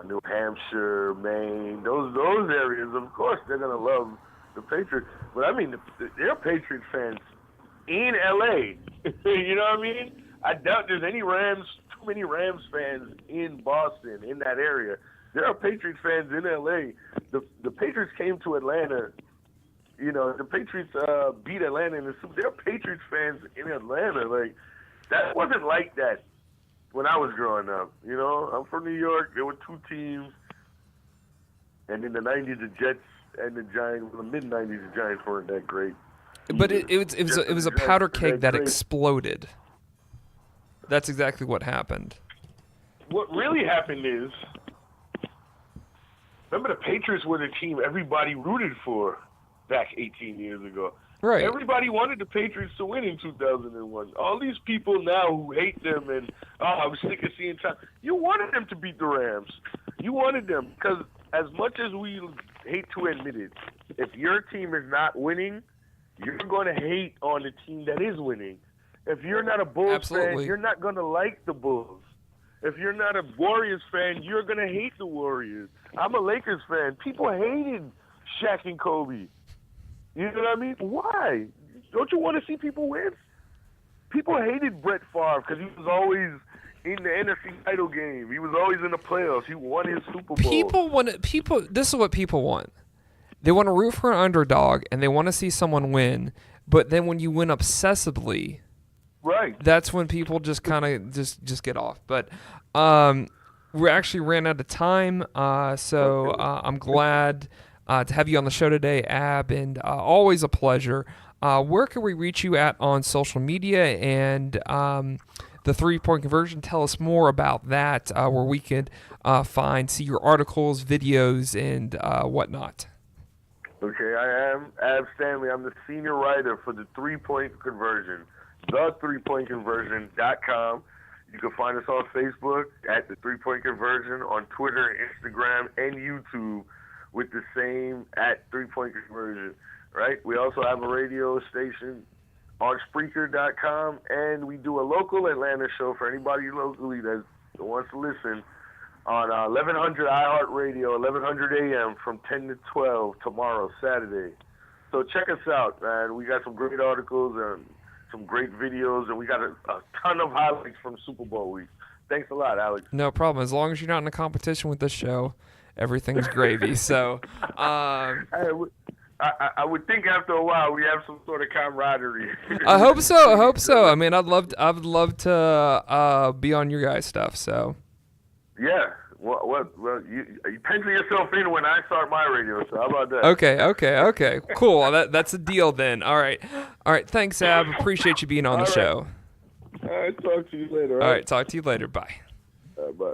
New Hampshire, Maine, those areas, of course, they're gonna love the Patriots. But I mean, they're Patriots fans in LA. You know what I mean? I doubt there's too many Rams fans in Boston, in that area. There are Patriots fans in LA. The Patriots came to Atlanta. You know, the Patriots beat Atlanta in the Super Bowl. There are Patriots fans in Atlanta. Like, that wasn't like that when I was growing up. You know, I'm from New York. There were two teams. And in the 90s, the Jets and the Giants. In the mid-90s, the Giants weren't that great. But it was a powder keg that exploded. That's exactly what happened. What really happened is, remember, the Patriots were the team everybody rooted for back 18 years ago. Right. Everybody wanted the Patriots to win in 2001. All these people now who hate them and, I'm sick of seeing time. You wanted them to beat the Rams. You wanted them, because as much as we hate to admit it, if your team is not winning, you're going to hate on the team that is winning. If you're not a Bulls fan, you're not going to like the Bulls. If you're not a Warriors fan, you're going to hate the Warriors. I'm a Lakers fan. People hated Shaq and Kobe. You know what I mean? Why? Don't you want to see people win? People hated Brett Favre because he was always in the NFC title game. He was always in the playoffs. He won his Super Bowl. This is what people want. They want to root for an underdog, and they want to see someone win. But then when you win obsessively, right, that's when people just kind of just get off. But we actually ran out of time, so I'm glad to have you on the show today, Ab, and always a pleasure. Where can we reach you at on social media and the 3-point conversion? Tell us more about that, where we could see your articles, videos, and whatnot. Okay, I am Ab Stanley. I'm the senior writer for the 3-point conversion, the3pointconversion.com. You can find us on Facebook at the 3-point conversion, on Twitter, Instagram, and YouTube with the same at 3-point conversion, right? We also have a radio station on Spreaker.com, and we do a local Atlanta show for anybody locally that wants to listen on 1100 iHeartRadio, 1100 AM from 10 to 12 tomorrow, Saturday. So check us out, man. We got some great articles and some great videos, and we got a ton of highlights from Super Bowl week. Thanks a lot, Alex. No problem. As long as you're not in a competition with this show, everything's gravy. So, I would think after a while we have some sort of camaraderie. I hope so. I mean, I would love to be on your guys' stuff. So. Yeah, Well, you pencil yourself in when I start my radio show. How about that? Okay. Cool. That's a deal then. All right. Thanks, Ab. Appreciate you being on the show. All right. Talk to you later. All right. Talk to you later. Bye. Bye.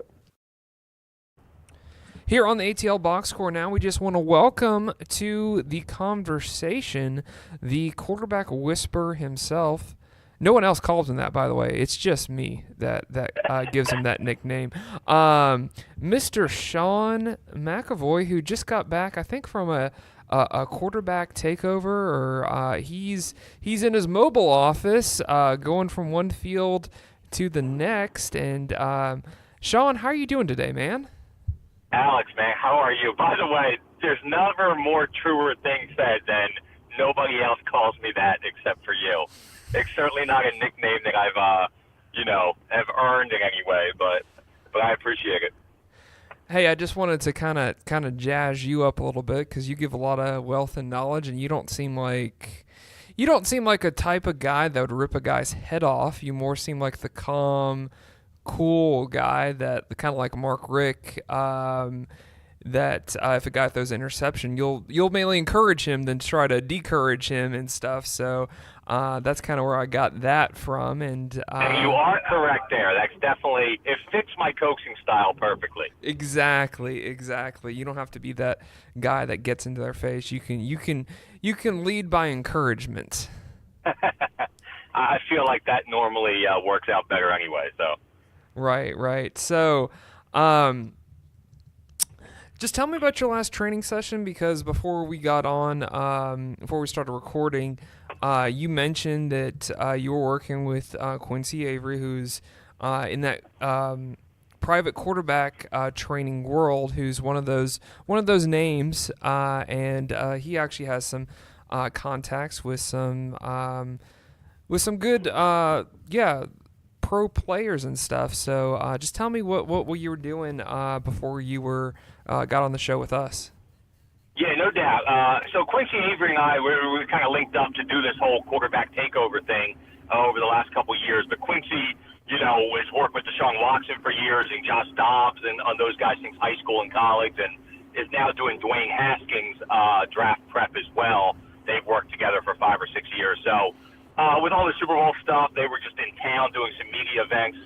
Here on the ATL Box Score now, we just want to welcome to the conversation the quarterback whisperer himself. No one else calls him that, by the way. It's just me that gives him that nickname. Mr. Sean McAvoy, who just got back, I think, from a quarterback takeover, or he's in his mobile office, going from one field to the next. And Sean, how are you doing today, man? Alex, man, how are you? By the way, there's never more truer thing said than nobody else calls me that except for you. It's certainly not a nickname that I've, have earned in any way, but I appreciate it. Hey, I just wanted to kind of jazz you up a little bit because you give a lot of wealth and knowledge, and you don't seem like a type of guy that would rip a guy's head off. You more seem like the calm, cool guy that kind of like Mark Rick. That if a guy throws an interception, you'll mainly encourage him than try to decourage him and stuff. So that's kind of where I got that from. And you are correct there. That's definitely, it fits my coaching style perfectly. Exactly. You don't have to be that guy that gets into their face. You can lead by encouragement. I feel like that normally works out better anyway. So. Right. So, just tell me about your last training session, because before we got on, before we started recording, you mentioned that you were working with Quincy Avery, who's in that private quarterback training world, who's one of those names, and he actually has some contacts with some good pro players and stuff. So just tell me what you were doing before you were got on the show with us. Yeah, no doubt. So Quincy Avery and I, we kind of linked up to do this whole quarterback takeover thing over the last couple of years. But Quincy, has worked with Deshaun Watson for years and Josh Dobbs and on those guys since high school and college, and is now doing Dwayne Haskins draft prep as well. They've worked together for 5 or 6 years. So with all the Super Bowl stuff, they were just in town doing some media events.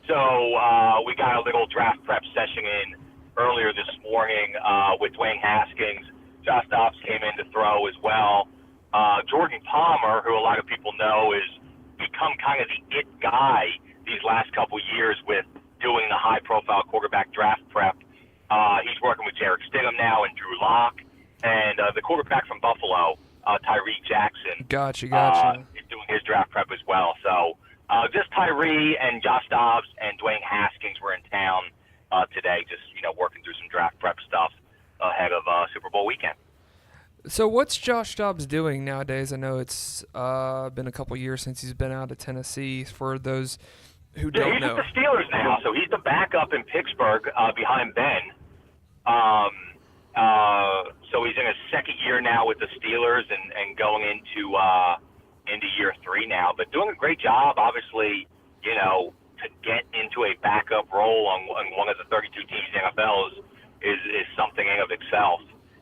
So we got a little draft prep session in earlier this morning with Dwayne Haskins. Josh Dobbs came in to throw as well. Jordan Palmer, who a lot of people know, has become kind of the it guy these last couple years with doing the high-profile quarterback draft prep. He's working with Jarek Stidham now and Drew Lock. And the quarterback from Buffalo, Tyree Jackson, Gotcha. is doing his draft prep as well. So just Tyree and Josh Dobbs and Dwayne Haskins were in town today, just working through some draft prep stuff ahead of Super Bowl weekend. So what's Josh Dobbs doing nowadays? I know it's been a couple years since he's been out of Tennessee. For those who don't know, he's with the Steelers now, so he's the backup in Pittsburgh behind Ben. So he's in his second year now with the Steelers and going into year 3 now, but doing a great job. Obviously, to get into a backup role on one of the 32 teams in the NFL is something in of itself.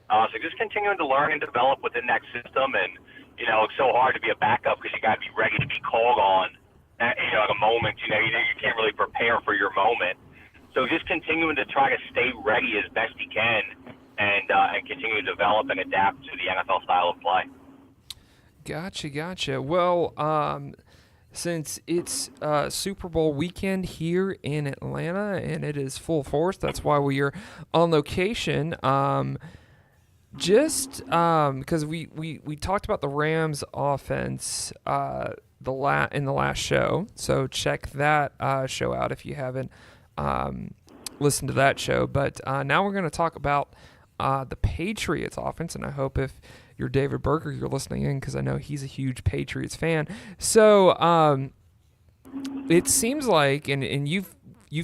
So just continuing to learn and develop within that system, and it's so hard to be a backup because you got to be ready to be called on at a moment. You can't really prepare for your moment. So just continuing to try to stay ready as best he can, and continue to develop and adapt to the NFL style of play. Gotcha. Well, since it's Super Bowl weekend here in Atlanta and it is full force, that's why we are on location. Just because we talked about the Rams offense in the last show, so check that show out if you haven't listened to that show. But now we're going to talk about the Patriots offense, and I hope if you're David Berger, you're listening in, because I know he's a huge Patriots fan. So it seems like, and you've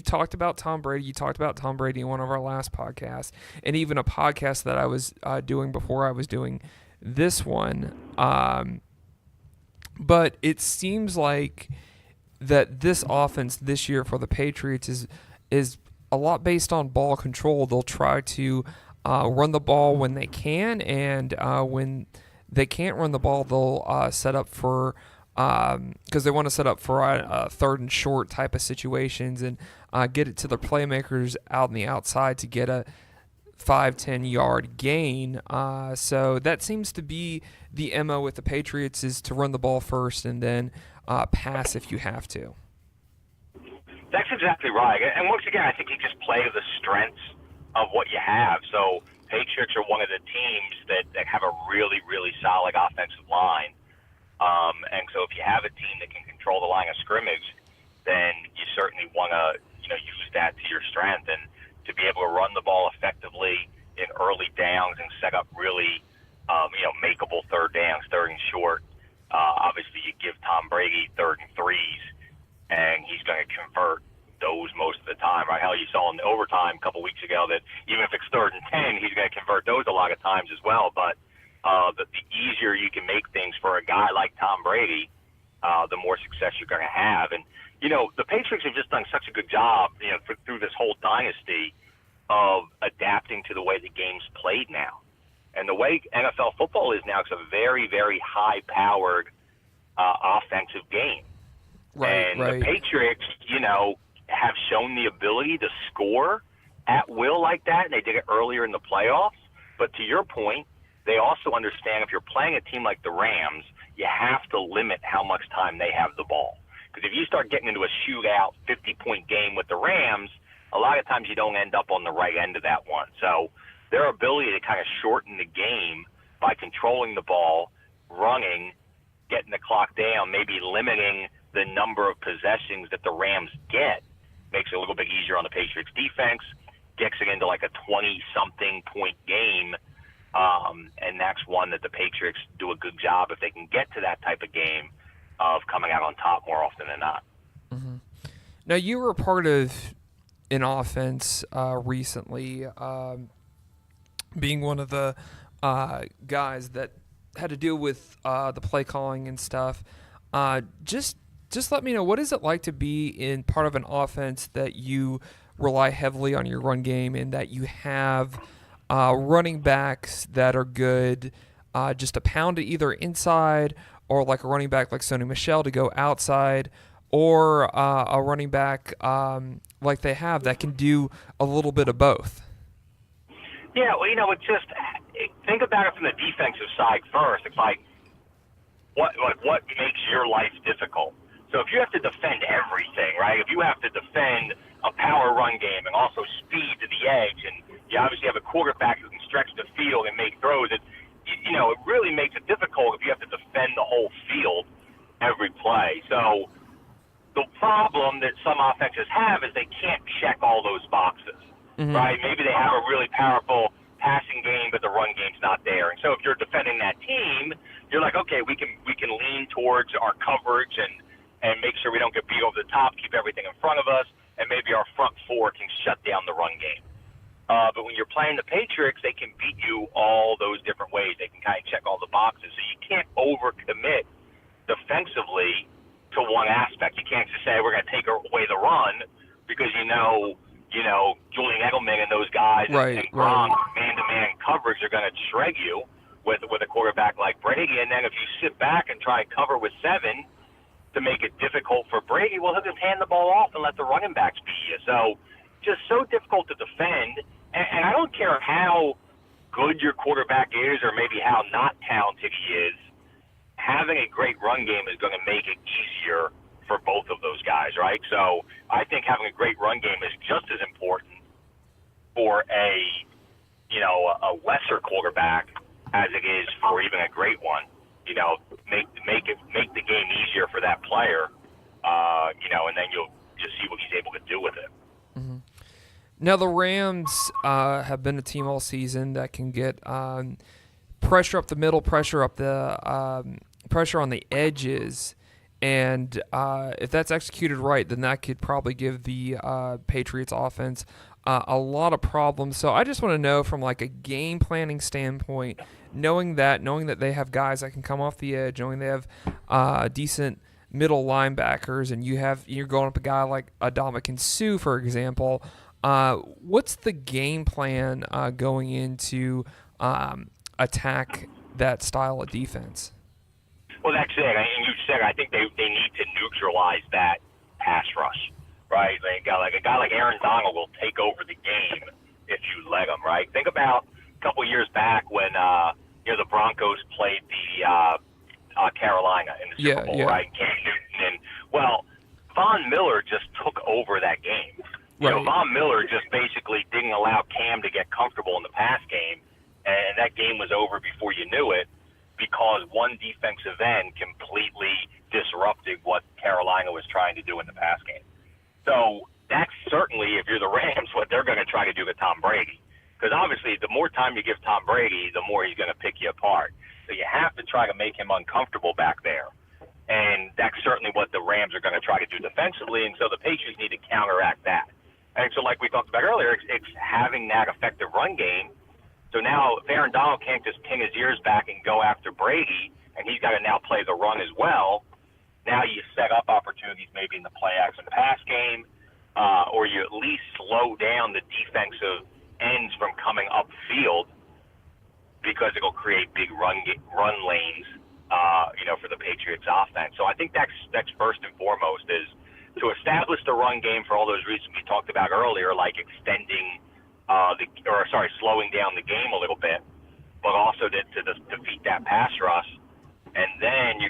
talked about Tom Brady. You talked about Tom Brady in one of our last podcasts, and even a podcast that I was doing before I was doing this one. But it seems like that this offense this year for the Patriots is a lot based on ball control. They'll try to run the ball when they can, and when they can't run the ball, they'll set up for because they want to set up for a third and short type of situations and get it to the playmakers out on the outside to get a 5-10 yard gain. So that seems to be the MO with the Patriots, is to run the ball first and then pass if you have to. That's exactly right. And once again, I think you just play to the strengths of what you have. So Patriots are one of the teams that have a really, really solid offensive line. And so if you have a team that can control the line of scrimmage, then you certainly want to, use that to your strength. And to be able to run the ball effectively in early downs and set up really, makeable third downs, third and short. Obviously, you give Tom Brady third and threes, and he's going to convert those most of the time, right? Hell, you saw in the overtime a couple weeks ago that even if it's third and 10, he's going to convert those a lot of times as well. But the easier you can make things for a guy like Tom Brady, the more success you're going to have. And, the Patriots have just done such a good job, through this whole dynasty of adapting to the way the game's played now. And the way NFL football is now, it's a very, very high-powered offensive game. Right. The Patriots, have shown the ability to score at will like that, and they did it earlier in the playoffs. But to your point, they also understand if you're playing a team like the Rams, you have to limit how much time they have the ball. Because if you start getting into a shootout, 50-point game with the Rams, a lot of times you don't end up on the right end of that one. So their ability to kind of shorten the game by controlling the ball, running, getting the clock down, maybe limiting the number of possessions that the Rams get, makes it a little bit easier on the Patriots defense, gets it into like a 20-something point game, and that's one that the Patriots do a good job if they can get to that type of game of coming out on top more often than not. Mm-hmm. Now, you were a part of an offense recently, being one of the guys that had to deal with the play calling and stuff. Just let me know, what is it like to be in part of an offense that you rely heavily on your run game and that you have running backs that are good just to pound it either inside, or like a running back like Sony Michel to go outside, or a running back like they have that can do a little bit of both? Yeah, well, think about it from the defensive side first. It's like, what makes your life difficult? So if you have to defend everything, right? If you have to defend a power run game and also speed to the edge, and you obviously have a quarterback who can stretch the field and make throws, it really makes it difficult if you have to defend the whole field every play. So the problem that some offenses have is they can't check all those boxes, right? Maybe they have a really powerful passing game, but the run game's not there. And so if you're defending that team, you're like, okay, we can lean towards our coverage and make sure we don't get beat over the top, keep everything in front of us, and maybe our front four can shut down the run game. But when you're playing the Patriots, they can beat you all those different ways. They can kind of check all the boxes. So you can't overcommit defensively to one aspect. You can't just say we're going to take away the run because Julian Edelman and those guys and Gronk, man-to-man coverage are going to shred you with a quarterback like Brady. And then if you sit back and try and cover with 7 to make it difficult for Brady, well, he'll just hand the ball off and let the running backs beat you. So just so difficult to defend. And I don't care how good your quarterback is or maybe how not talented he is, having a great run game is going to make it easier for both of those guys, right? So I think having a great run game is just as important for a lesser quarterback as it is for even a great one. Make the game easier for that player, and then you'll just see what he's able to do with it. Mm-hmm. Now, the Rams have been a team all season that can get pressure up the middle, pressure on the edges, and if that's executed right, then that could probably give the Patriots offense a lot of problems. So I just want to know, from like a game planning standpoint, knowing that they have guys that can come off the edge, knowing they have decent middle linebackers, and you're going up a guy like Ndamukong Suh, for example. What's the game plan going into attack that style of defense? Well, that's it. And you said I think they need to neutralize that pass rush, right? They got a guy like Aaron Donald will take over the game if you let him, right? Think about a couple years back when the Broncos played the Carolina in the Super Bowl, right? Cam Newton and Von Miller just took over that game. You know, Von Miller just basically didn't allow Cam to get comfortable in the pass game, and that game was over before you knew it because one defensive end completely disrupted what Carolina was trying to do in the pass game. So that's certainly, if you're the Rams, what they're going to try to do to Tom Brady. Because obviously the more time you give Tom Brady, the more he's going to pick you apart. So you have to try to make him uncomfortable back there. And that's certainly what the Rams are going to try to do defensively, and so the Patriots need to counteract that. And so like we talked about earlier, it's having that effective run game. So now if Aaron Donald can't just pin his ears back and go after Brady, and he's got to now play the run as well, now you set up opportunities maybe in the play action pass game, or you at least slow down the defensive ends from coming upfield because it'll create big run lanes, for the Patriots offense. So I think that's first and foremost is to establish the run game for all those reasons we talked about earlier, like slowing down the game a little bit, but also to defeat that pass rush. And then you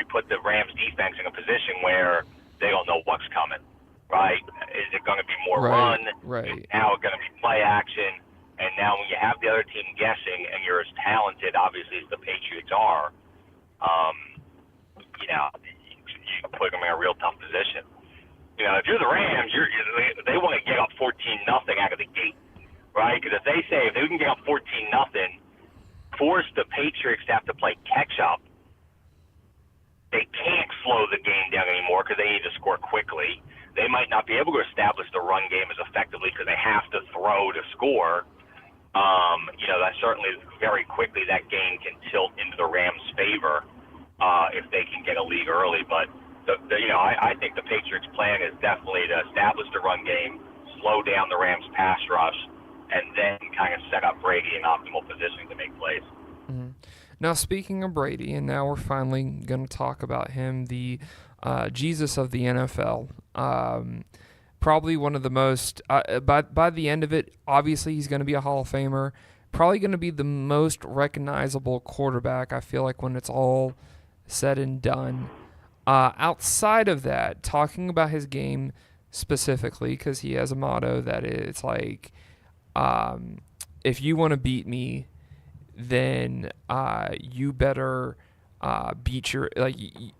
put the Rams defense in a position where they don't know what's coming, right? Is it going to be more run? Right. Now it's going to be play action. And now when you have the other team guessing and you're as talented, obviously, as the Patriots are, you put them in a real tough position. You know, if you're the Rams, they want to get up 14-0 out of the gate, right? Because if they can get up 14-0, force the Patriots to have to play catch-up, they can't slow the game down anymore because they need to score quickly. They might not be able to establish the run game as effectively because they have to throw to score. That certainly very quickly that game can tilt into the Rams' favor if they can get a lead early. But I think the Patriots' plan is definitely to establish the run game, slow down the Rams' pass rush, and then kind of set up Brady in optimal position to make plays. Mm-hmm. Now, speaking of Brady, and now we're finally going to talk about him, the Jesus of the NFL. Probably one of the most, by the end of it, obviously he's going to be a Hall of Famer. Probably going to be the most recognizable quarterback, I feel like, when it's all said and done. Outside of that, talking about his game specifically, because he has a motto that it's like, if you want to beat me, then you better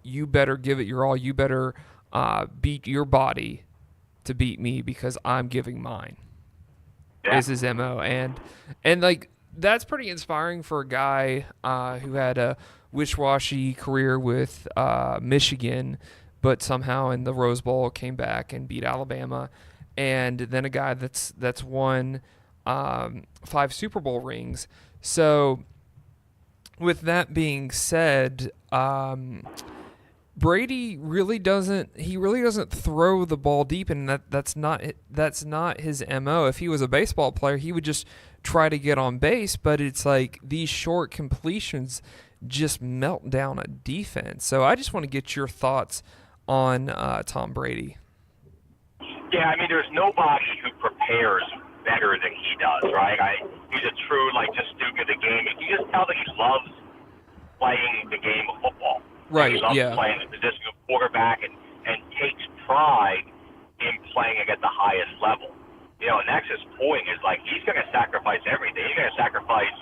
you better give it your all. You better beat your body to beat me because I'm giving mine. Yeah. Is his MO, and like that's pretty inspiring for a guy who had a wishy-washy career with Michigan, but somehow in the Rose Bowl came back and beat Alabama, and then a guy that's won 5 Super Bowl rings. So, with that being said, Brady really doesn't throw the ball deep, and that's not his MO. If he was a baseball player, he would just try to get on base, but it's like these short completions just melt down a defense. So I just want to get your thoughts on Tom Brady. Yeah, I mean, there's nobody who prepares better than he does, right? He's a true, just student of the game. You can just tell that he loves playing the game of football. Right, he loves playing the position of quarterback and takes pride in playing at the highest level. And that's his point is, he's going to sacrifice everything. He's going to sacrifice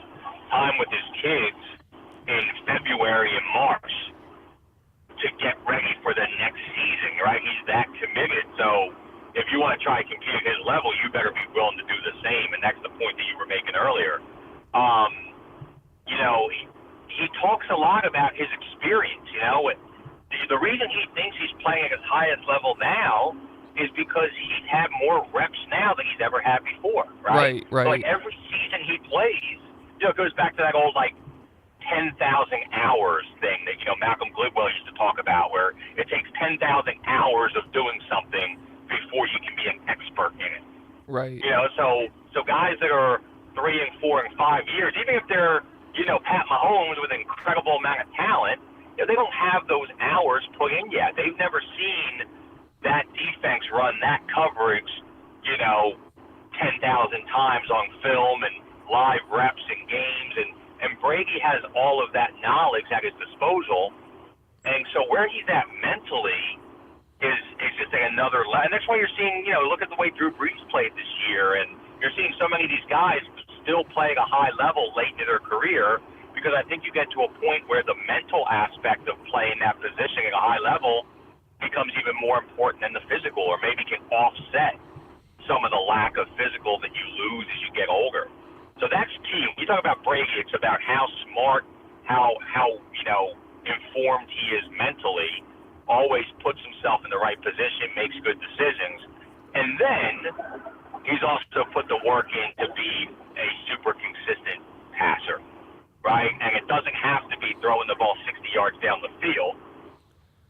time with his kids in February and March to get ready for the next season, right? He's that committed. So if you want to try to compete at his level, you better be willing to do the same, and that's the point that you were making earlier. He talks a lot about his experience, The reason he thinks he's playing at his highest level now is because he's had more reps now than he's ever had before, right? Right. So, every season he plays, it goes back to that old, 10,000 hours thing that, Malcolm Gladwell used to talk about, where it takes 10,000 hours of doing something before you can be an expert in it. Right. So guys that are 3 and 4 and 5 years, even if they're, Pat Mahomes with an incredible amount of talent, they don't have those hours put in yet. They've never seen that defense run that coverage, 10,000 times on film and live reps and games. And Brady has all of that knowledge at his disposal. And so where he's at mentally is just another level. And that's why you're seeing, look at the way Drew Brees played this year. And you're seeing so many of these guys still playing a high level late in their career, because I think you get to a point where the mental aspect of playing that position at a high level becomes even more important than the physical, or maybe can offset some of the lack of physical that you lose as you get older. So that's key. When you talk about Brady, it's about how smart, how informed he is mentally, always puts himself in the right position, makes good decisions, and then he's also put the work in to be a super consistent passer, right? And it doesn't have to be throwing the ball 60 yards down the field.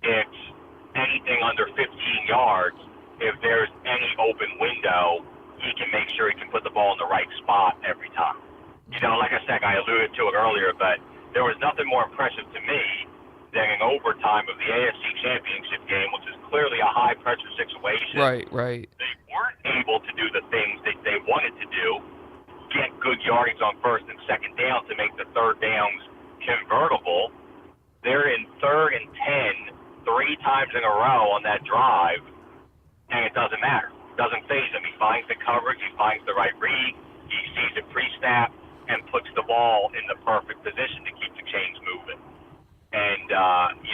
It's anything under 15 yards. If there's any open window, he can make sure he can put the ball in the right spot every time. Like I said, I alluded to it earlier, but there was nothing more impressive to me than an overtime of the AFC Championship game, which is clearly a high-pressure situation. Right. They weren't able to do the things that they wanted to do, get good yardage on first and second down to make the third downs convertible. They're in 3rd and 10 3 times in a row on that drive, and it doesn't matter. It doesn't faze him. He finds the coverage, he finds the right read, he sees it pre-snap, and puts the ball in the perfect position to keep the chains moving. And,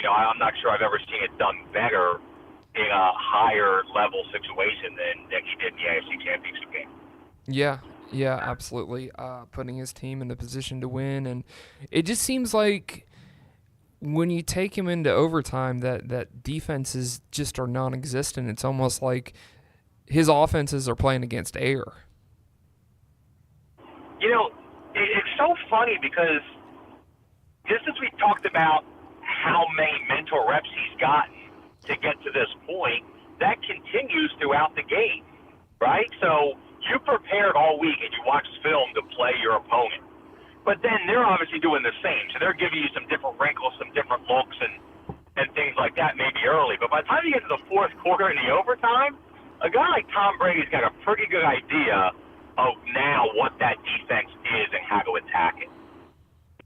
I'm not sure I've ever seen it done better in a higher level situation than he did in the AFC Championship game. Yeah, absolutely. Putting his team in the position to win, and it just seems like when you take him into overtime, that defenses just are non-existent. It's almost like his offenses are playing against air. It's so funny because just as we talked about how many mental reps he's gotten to get to this point, that continues throughout the game, right? So you prepared all week and you watched film to play your opponent. But then they're obviously doing the same. So they're giving you some different wrinkles, some different looks, and things like that maybe early. But by the time you get to the fourth quarter in the overtime, a guy like Tom Brady's got a pretty good idea of now what that defense is and how to attack it.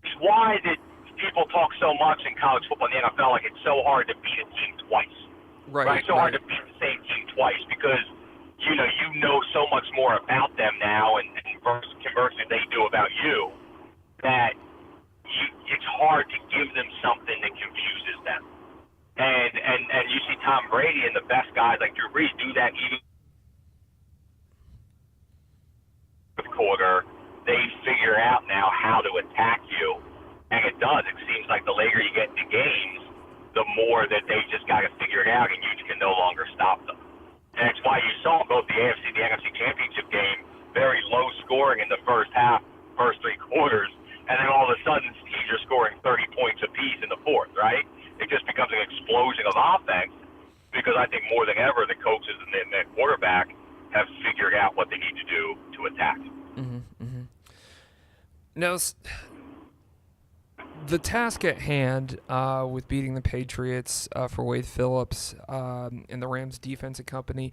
It's why that people talk so much in college football and the NFL like it's so hard to beat a team twice. Right? It's so hard to beat the same team twice because you know so much more about them now, and conversely they do about you, that it's hard to give them something that confuses them. And you see Tom Brady and the best guys like Drew Brees do that even quarter. They figure out now how to attack you, and it does. It seems like the later you get into games, the more that they just got to figure it out, and you can no longer stop them. And it's why you saw both the AFC and the NFC Championship game, very low scoring in the first half, first 3 quarters, and then all of a sudden you're scoring 30 points apiece in the fourth, right? It just becomes an explosion of offense because I think more than ever the coaches and the quarterback have figured out what they need to do to attack. Now, the task at hand with beating the Patriots for Wade Phillips and the Rams defense and company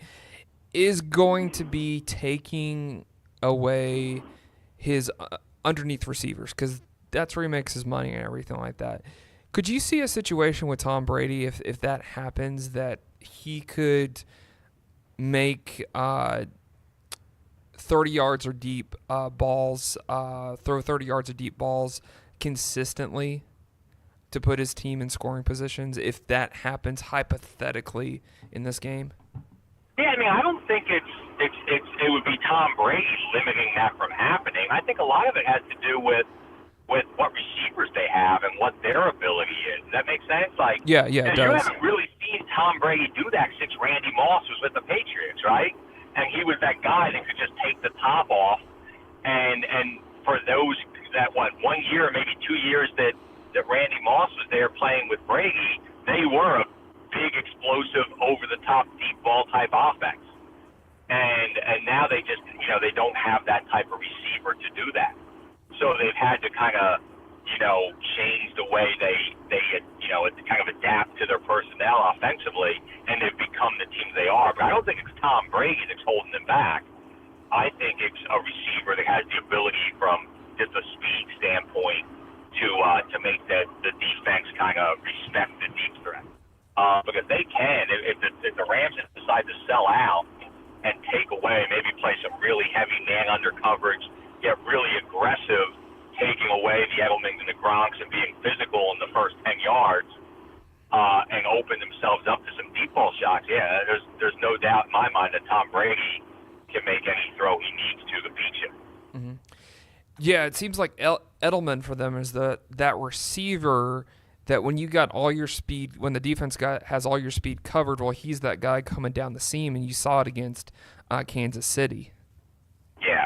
is going to be taking away his underneath receivers, because that's where he makes his money and everything like that. Could you see a situation with Tom Brady if that happens, that he could make 30 yards or deep balls, throw 30 yards or deep balls consistently to put his team in scoring positions if that happens hypothetically in this game? Yeah, I mean, I don't think it would be Tom Brady limiting that from happening. I think a lot of it has to do with what receivers they have and what their ability is. Does that make sense? Like, yeah, it does. You haven't really seen Tom Brady do that since Randy Moss was with the Patriots, right? And he was that guy that could just take the top off. And for those that 1 year, maybe 2 years that Randy Moss was there playing with Brady, they were a big, explosive, over-the-top, deep ball type offense. and now they just, they don't have that type of receiver to do that. So they've had to kind of, change the way they kind of adapt to their personnel offensively, and they've become the team they are. But I don't think it's Tom Brady that's holding them back. I think it's a receiver that has the ability from just a speed standpoint to make the defense kind of respect the deep threat. Because they can, if the Rams decide to sell out and take away, maybe play some really heavy man under coverage, get really aggressive, taking away the Edelmans and the Gronks and being physical in the first 10 yards, and open themselves up to some deep ball shots. Yeah, there's no doubt in my mind that Tom Brady can make any throw he needs to beat you. Mm-hmm. Yeah, it seems like Edelman for them is that receiver that when you got all your speed, when the defense has all your speed covered, well, he's that guy coming down the seam, and you saw it against Kansas City. Yeah,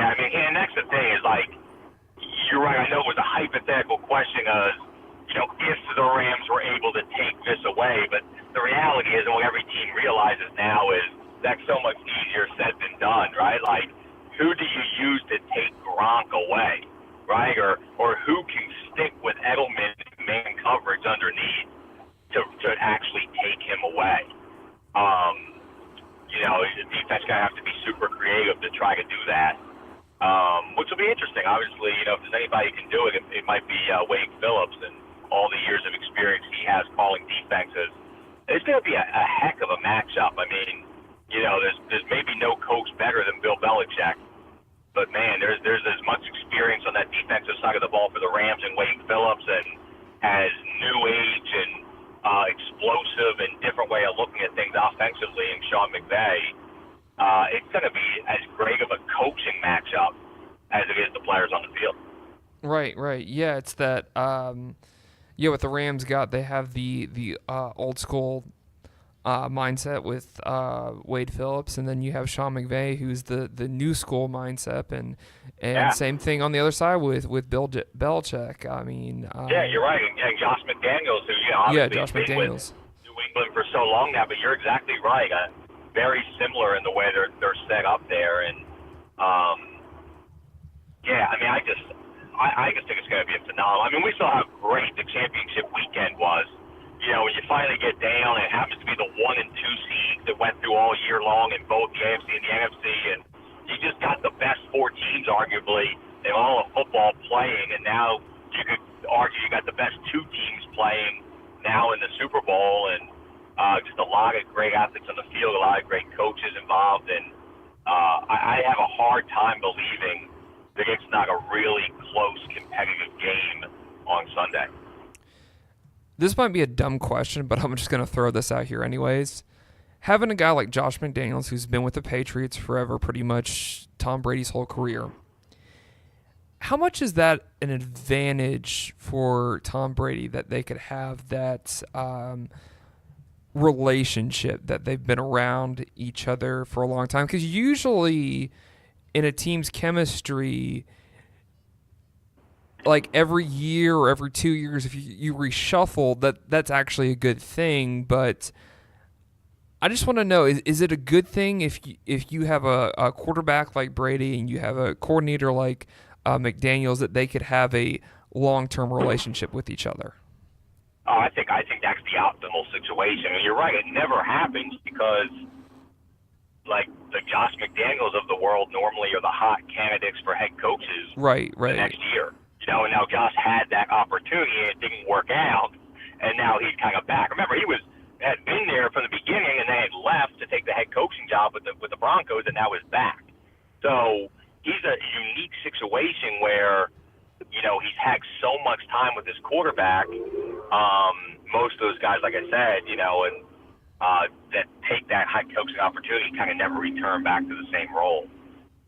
I mean, and that's the thing is, like, you're right, I know it was a hypothetical question of, if the Rams were able to take this away, but the reality is, and what every team realizes now is that's so much easier said than done, right? Like, who do you use to take Gronk away, right? Or who can stick with Edelman man coverage underneath to actually take him away? The defense going to have to be super creative to try to do that, which will be interesting. Obviously, if there's anybody who can do it, it might be Wade Phillips and all the years of experience he has calling defenses. It's going to be a heck of a matchup. I mean, there's maybe no coach better than Bill Belichick, but man, there's as much experience on that defensive side of the ball for the Rams and Wade Phillips, and as new age and explosive and different way of looking at things offensively, and Sean McVay. It's going to be as great of a coaching matchup as it is the players on the field. Right. Yeah, it's that. What the Rams got, they have the old school mindset with Wade Phillips, and then you have Sean McVay, who's the new school mindset, and same thing on the other side with Bill Belichick. I mean, you're right, and Josh McDaniels, who obviously Josh been McDaniels with New England for so long now, but you're exactly right. Very similar in the way they're set up there, and I just think it's going to be a phenomenal. I mean, we saw how great the championship weekend was. When you finally get down, it happens to be the 1 and 2 seeds that went through all year long in both the AFC and the NFC, and you just got the best 4 teams, arguably, in all of football playing, and now you could argue you got the best 2 teams playing now in the Super Bowl, and just a lot of great athletes on the field, a lot of great coaches involved, and I have a hard time believing that it's not a really close competitive game on Sunday. This might be a dumb question, but I'm just going to throw this out here anyways. Having a guy like Josh McDaniels, who's been with the Patriots forever, pretty much Tom Brady's whole career, how much is that an advantage for Tom Brady that they could have that relationship, that they've been around each other for a long time? Because usually in a team's chemistry, like every year or every 2 years, if you reshuffle, that's actually a good thing. But I just want to know, is it a good thing if you have a quarterback like Brady and you have a coordinator like McDaniels, that they could have a long-term relationship with each other? Oh, I think that's the optimal situation. And you're right, it never happens because, like, the Josh McDaniels of the world normally are the hot candidates for head coaches right. the next year. And now Josh had that opportunity and it didn't work out, and now he's kind of back. Remember, he had been there from the beginning and then had left to take the head coaching job with the Broncos, and now is back. So he's a unique situation where, he's had so much time with his quarterback. Most of those guys, like I said, that take that head coaching opportunity kind of never return back to the same role.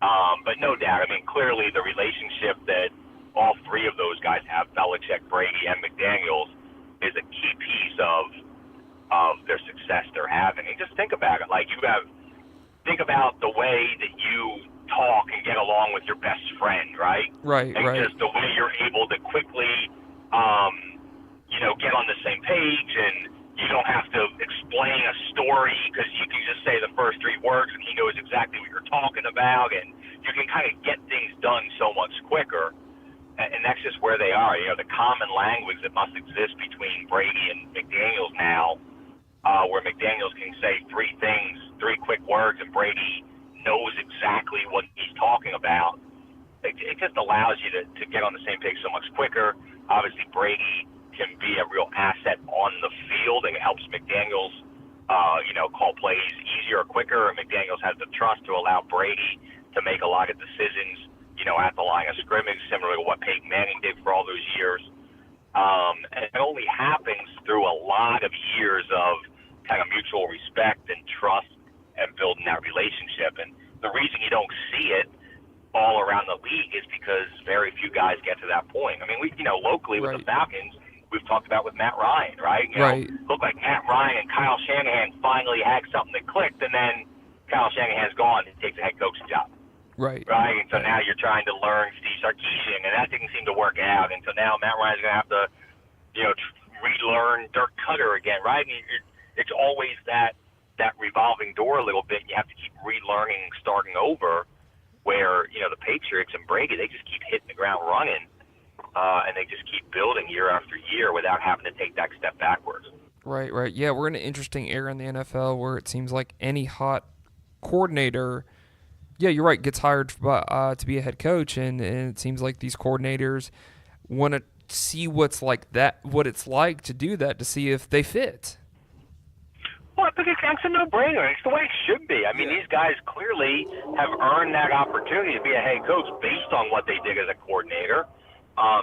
But no doubt, I mean, clearly the relationship that all 3 of those guys have, Belichick, Brady, and McDaniels, is a key piece of their success they're having. And just think about it. Like, think about the way that you talk and get along with your best friend, right? Right. Just the way you're able to quickly, get on the same page, and you don't have to explain a story because you can just say the first 3 words and he knows exactly what you're talking about, and you can kind of get things done so much quicker. And that's just where they are. The common language that must exist between Brady and McDaniels now, where McDaniels can say 3 things, 3 quick words, and Brady knows exactly what he's talking about. It just allows you to get on the same page so much quicker. Obviously, Brady can be a real asset on the field, and it helps McDaniels, call plays easier or quicker. And McDaniels has the trust to allow Brady to make a lot of decisions, at the line of scrimmage, similar to what Peyton Manning did for all those years. And it only happens through a lot of years of kind of mutual respect and trust and building that relationship. And the reason you don't see it all around the league is because very few guys get to that point. I mean, locally with the Falcons, we've talked about with Matt Ryan, right? Looked like Matt Ryan and Kyle Shanahan finally had something that clicked, and then Kyle Shanahan's gone and takes a head coaching job. Right. And so now you're trying to learn Steve Sarkisian, and that didn't seem to work out. And so now Matt Ryan's going to have to, relearn Dirk Cutter again, right? And it's always that revolving door a little bit, and you have to keep relearning, starting over, where, the Patriots and Brady, they just keep hitting the ground running, and they just keep building year after year without having to take that step backwards. Right. Yeah, we're in an interesting era in the NFL where it seems like any hot coordinator, yeah, you're right, gets hired to be a head coach, and it seems like these coordinators want to see what it's like to do that, to see if they fit. Well, I think it's a no-brainer. It's the way it should be. I mean, these guys clearly have earned that opportunity to be a head coach based on what they did as a coordinator.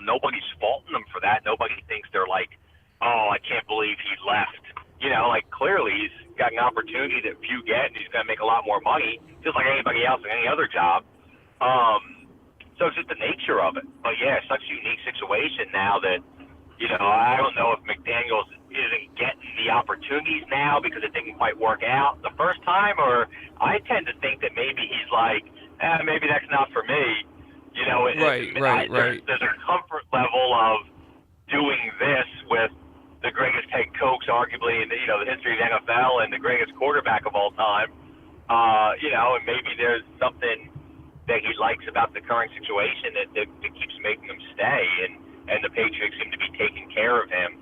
Nobody's faulting them for that. Nobody thinks they're like, oh, I can't believe he left. Clearly he's got an opportunity that few get, and he's going to make a lot more money, just like anybody else in any other job. So it's just the nature of it. But, yeah, it's such a unique situation now that, I don't know if McDaniels isn't getting the opportunities now because it didn't quite work out the first time, or I tend to think that maybe he's like, maybe that's not for me. Right. There's a comfort level of doing this with the greatest head coach, arguably, in the history of the NFL, and the greatest quarterback of all time. And maybe there's something that he likes about the current situation that keeps making him stay, and the Patriots seem to be taking care of him.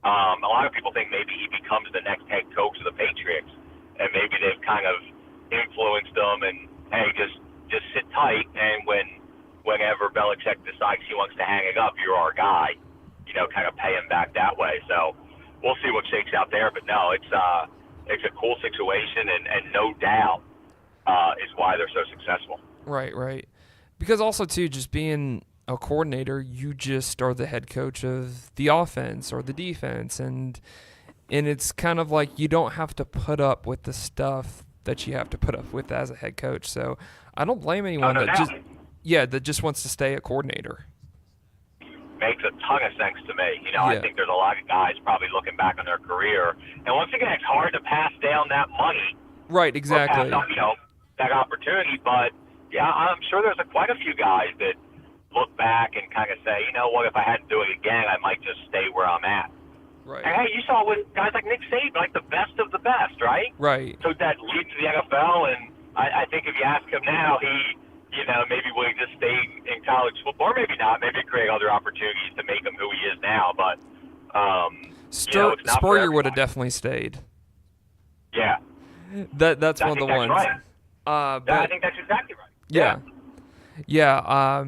A lot of people think maybe he becomes the next head coach of the Patriots, and maybe they've kind of influenced him, and hey, just sit tight, and whenever Belichick decides he wants to hang it up, you're our guy. Kind of pay him back that way. So we'll see what shakes out there. But no, it's a cool situation, and no doubt is why they're so successful. Right. Because also too, just being a coordinator, you just are the head coach of the offense or the defense, and it's kind of like you don't have to put up with the stuff that you have to put up with as a head coach. So I don't blame anyone that just wants to stay a coordinator. Makes a ton of sense to me. I think there's a lot of guys probably looking back on their career, and once again, it's hard to pass down that money. Right, exactly. Or pass on, that opportunity, but yeah, I'm sure there's quite a few guys that look back and kind of say, what, if I had to do it again, I might just stay where I'm at. Right. And hey, you saw with guys like Nick Saban, like the best of the best, right? Right. Took that leap to the NFL, and I think if you ask him now, he maybe would have just stayed in college football, or maybe not. Maybe create other opportunities to make him who he is now. But Spurrier would have definitely stayed. Yeah, that's one of the ones. Right. I think that's exactly right. Yeah.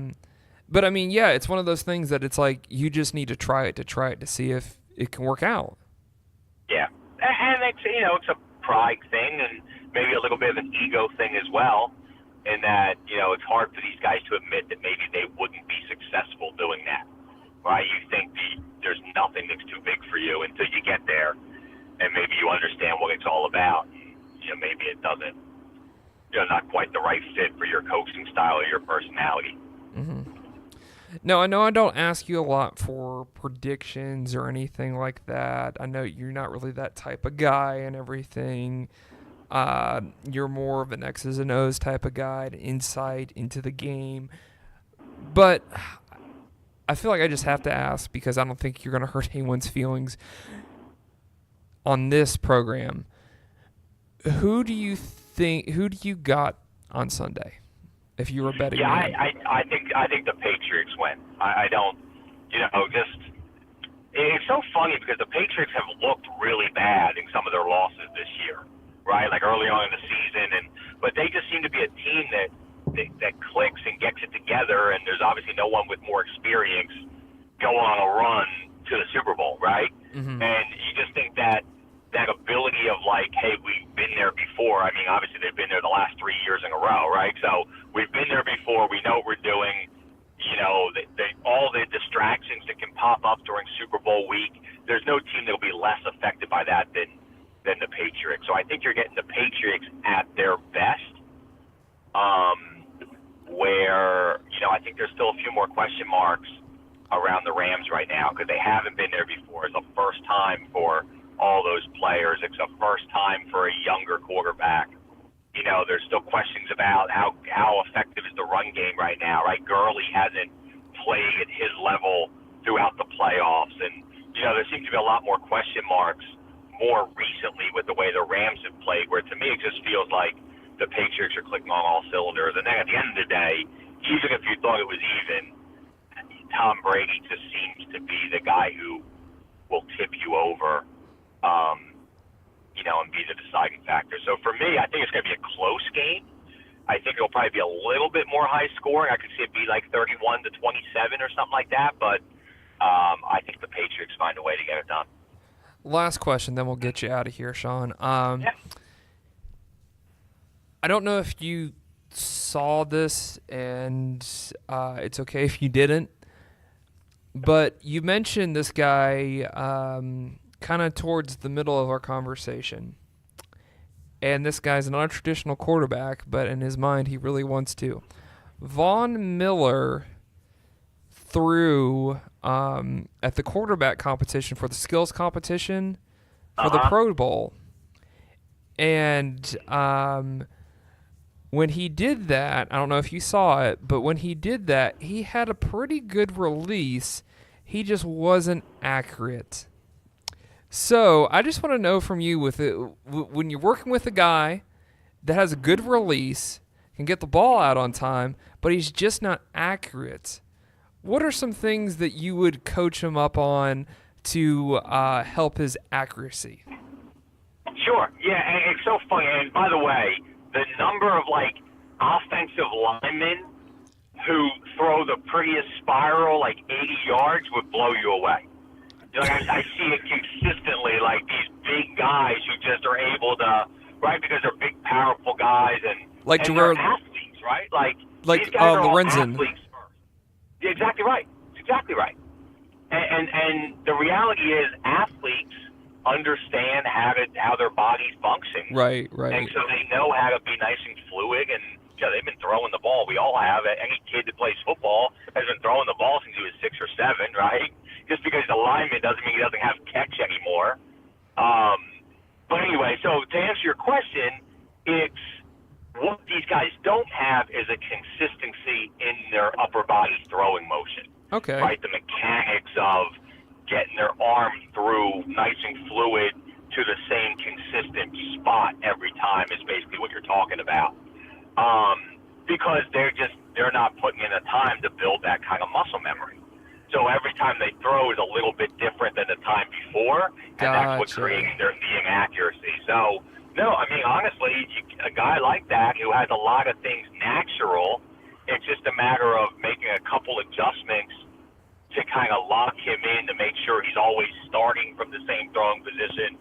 But I mean, it's one of those things that it's like you just need to try it to see if it can work out. Yeah, and it's a pride thing, and maybe a little bit of an ego thing as well. In that, it's hard for these guys to admit that maybe they wouldn't be successful doing that, right? You think there's nothing that's too big for you until you get there, and maybe you understand what it's all about. Maybe it doesn't, not quite the right fit for your coaching style or your personality. Mm-hmm. No, I know I don't ask you a lot for predictions or anything like that. I know you're not really that type of guy and everything. You're more of an X's and O's type of guy, an insight into the game. But I feel like I just have to ask because I don't think you're going to hurt anyone's feelings. on this program. Who do you got on Sunday? If you were betting, yeah, I think the Patriots win. I don't, just it's so funny because the Patriots have looked really bad in some of their losses this year, right? Like early on in the season, but they just seem to be a team that clicks and gets it together. And there's obviously no one with more experience going on a run to the Super Bowl, right? Mm-hmm. And you just think that ability of like, hey, we've been there before. I mean, obviously they've been there the last 3 years in a row, right? So we've been there before. We know what we're doing. All the distractions that can pop up during Super Bowl week, there's no team that will be less affected by that than the Patriots. So I think you're getting the Patriots at their best, where, I think there's still a few more question marks around the Rams right now because they haven't been there before. It's the first time for all those players. It's the first time for a younger quarterback. There's still questions about how effective is the run game right now, right? Gurley hasn't played at his level throughout the playoffs. And, there seems to be a lot more question marks more recently with the way the Rams have played, where to me it just feels like the Patriots are clicking on all cylinders. And then at the end of the day, even if you thought it was even, Tom Brady just seems to be the guy who will tip you over, and be the deciding factor. So for me, I think it's going to be a close game. I think it'll probably be a little bit more high scoring. I could see it be like 31-27 or something like that, but I think the Patriots find a way to get it done. Last question, then we'll get you out of here, Sean. Yeah. I don't know if you saw this, and it's okay if you didn't, but you mentioned this guy kind of towards the middle of our conversation. And this guy's not a traditional quarterback, but in his mind, he really wants to. Von Miller threw at the quarterback competition for the skills competition for the Pro Bowl. And when he did that, I don't know if you saw it, but when he did that, he had a pretty good release. He just wasn't accurate. So I just want to know from you, when you're working with a guy that has a good release, can get the ball out on time, but he's just not accurate, what are some things that you would coach him up on to help his accuracy? Sure. Yeah, and it's so funny. And by the way, the number of offensive linemen who throw the prettiest spiral 80 yards would blow you away. I see it consistently, these big guys who just are able to, right, because they're big, powerful guys and they're athletes, right? These guys are all Lorenzen. athletes first. Yeah, exactly right. Exactly right. And the reality is athletes understand how their bodies function. Right. And so they know how to be nice and fluid, and they've been throwing the ball. We all have. Any kid that plays football has been throwing the ball since he was 6 or 7, right? Just because he's a lineman doesn't mean he doesn't have catch anymore. But anyway, so to answer your question, it's what these guys don't have is a consistency in their upper body throwing motion. Okay. Right? The mechanics of getting their arm through nice and fluid to the same consistent spot every time is basically what you're talking about. Because they're not putting in the time to build that kind of muscle memory. So every time they throw is a little bit different than the time before, and that's what's creating their inaccuracy. So, no, I mean, honestly, a guy like that who has a lot of things natural, it's just a matter of making a couple adjustments to kind of lock him in to make sure he's always starting from the same throwing position,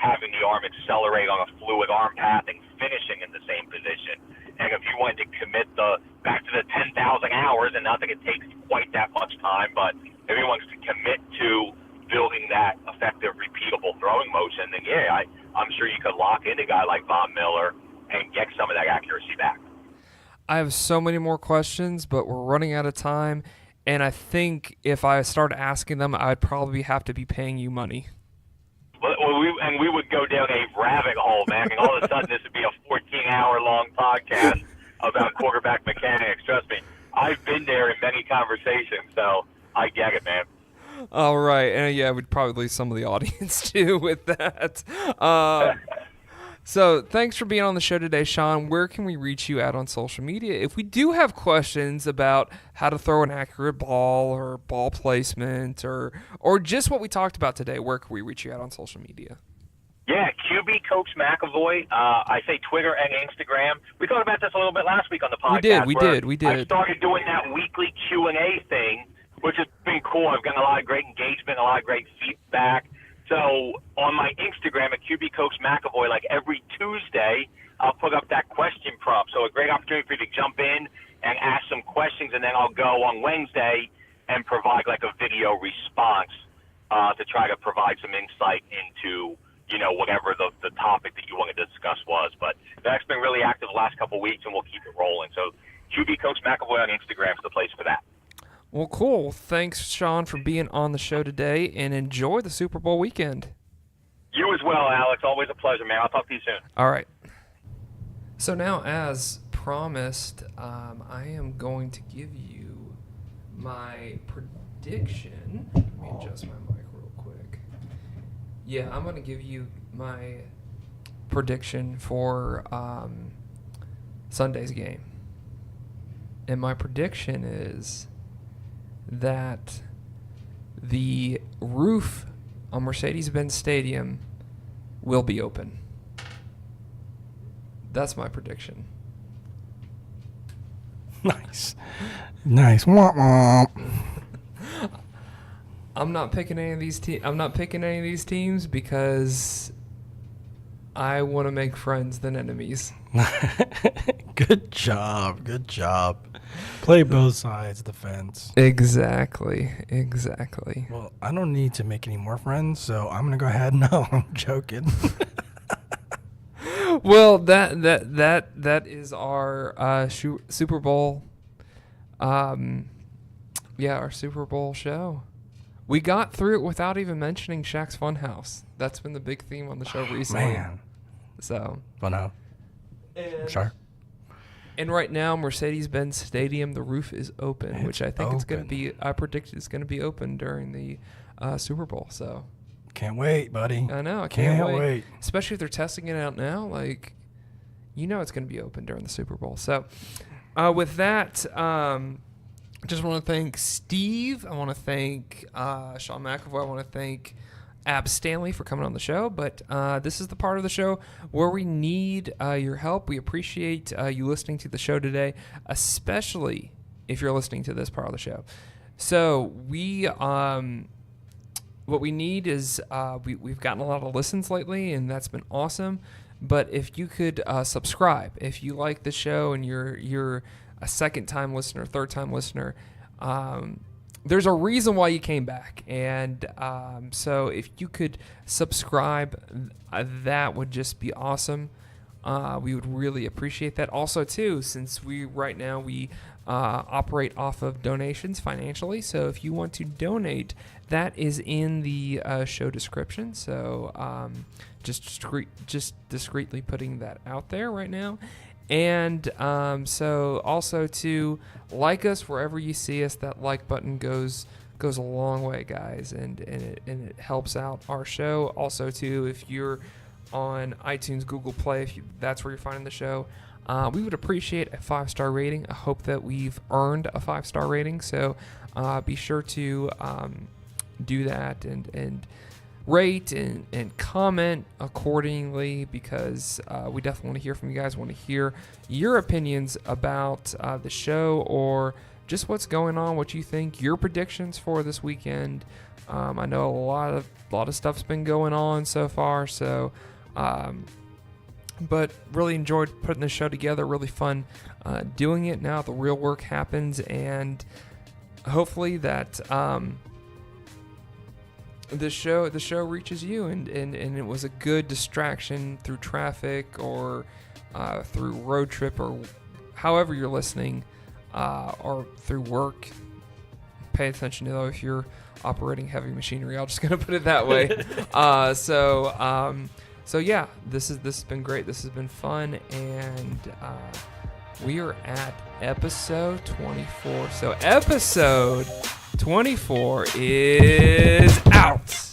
having the arm accelerate on a fluid arm path, and finishing in the same position. And if you wanted to commit back to the 10,000 hours, and not that it takes quite that much time, but if he wants to commit to building that effective, repeatable throwing motion, then I'm sure you could lock in a guy like Von Miller and get some of that accuracy back. I have so many more questions, but we're running out of time, and I think if I start asking them, I'd probably have to be paying you money. Well, we would go down a rabbit hole, man, and all of a sudden this would be a 14-hour-long podcast about quarterback mechanics. Trust me, I've been there in many conversations, so I get it, man. All right, and yeah, we'd probably lose some of the audience too with that. So thanks for being on the show today, Sean. Where can we reach you at on social media? If we do have questions about how to throw an accurate ball or ball placement or just what we talked about today, where can we reach you at on social media? Yeah, QB Coach McAvoy. I say Twitter and Instagram. We talked about this a little bit last week on the podcast. We did. I started doing that weekly Q&A thing, which has been cool. I've gotten a lot of great engagement, a lot of great feedback. So on my Instagram at QB Coach McAvoy, like every Tuesday, I'll put up that question prompt. So a great opportunity for you to jump in and ask some questions, and then I'll go on Wednesday and provide like a video response to try to provide some insight into, you know, whatever the topic that you wanted to discuss was. But that's been really active the last couple of weeks, and we'll keep it rolling. So QB Coach McAvoy on Instagram is the place for that. Well, cool. Thanks, Sean, for being on the show today, and enjoy the Super Bowl weekend. You as well, Alex. Always a pleasure, man. I'll talk to you soon. All right. So now, as promised, I am going to give you my prediction. Let me adjust my mic real quick. Yeah, I'm going to give you my prediction for Sunday's game. And my prediction is that the roof on Mercedes Benz Stadium will be open. That's my prediction. Nice. Womp womp. I'm not picking any of these teams because I want to make friends than enemies. Good job. Play both sides of the fence. Exactly. Well, I don't need to make any more friends, so I'm gonna go ahead. No, I'm joking. Well, that is our Super Bowl. Our Super Bowl show. We got through it without even mentioning Shaq's Funhouse. That's been the big theme on the show recently. Man. So. Funhouse. Sure. And right now, Mercedes Benz Stadium, the roof is open, which I think it's going to be. I predict it's going to be open during the Super Bowl. So. Can't wait, buddy. I know. I can't wait. Especially if they're testing it out now. Like, you know, it's going to be open during the Super Bowl. So, with that, just want to thank Steve. I want to thank Sean McAvoy. I want to thank Ab Stanley for coming on the show. But this is the part of the show where we need your help. We appreciate you listening to the show today, especially if you're listening to this part of the show. So we what we need is we've gotten a lot of listens lately, and that's been awesome. But if you could subscribe, if you like the show and you're a second-time listener, third-time listener, there's a reason why you came back. And so if you could subscribe, that would just be awesome. We would really appreciate that. Also, too, since we operate off of donations financially, so if you want to donate, that is in the show description. So just discreetly putting that out there right now. And so also to like us wherever you see us. That like button goes a long way, guys, and it helps out our show. Also, too, if you're on iTunes, Google Play, that's where you're finding the show, we would appreciate a 5-star rating. I hope that we've earned a 5-star rating, so be sure to do that and rate and comment accordingly, because we definitely want to hear from you guys. We want to hear your opinions about the show, or just what's going on, what you think, your predictions for this weekend. I know a lot of stuff's been going on so far, so but really enjoyed putting the show together. Really fun doing it. Now the real work happens, and hopefully that the show reaches you, and it was a good distraction through traffic or through road trip, or however you're listening, or through work. Pay attention though if you're operating heavy machinery. I'm just gonna put it that way. So yeah, this has been great. This has been fun, and we are at episode 24. So episode 24 is out.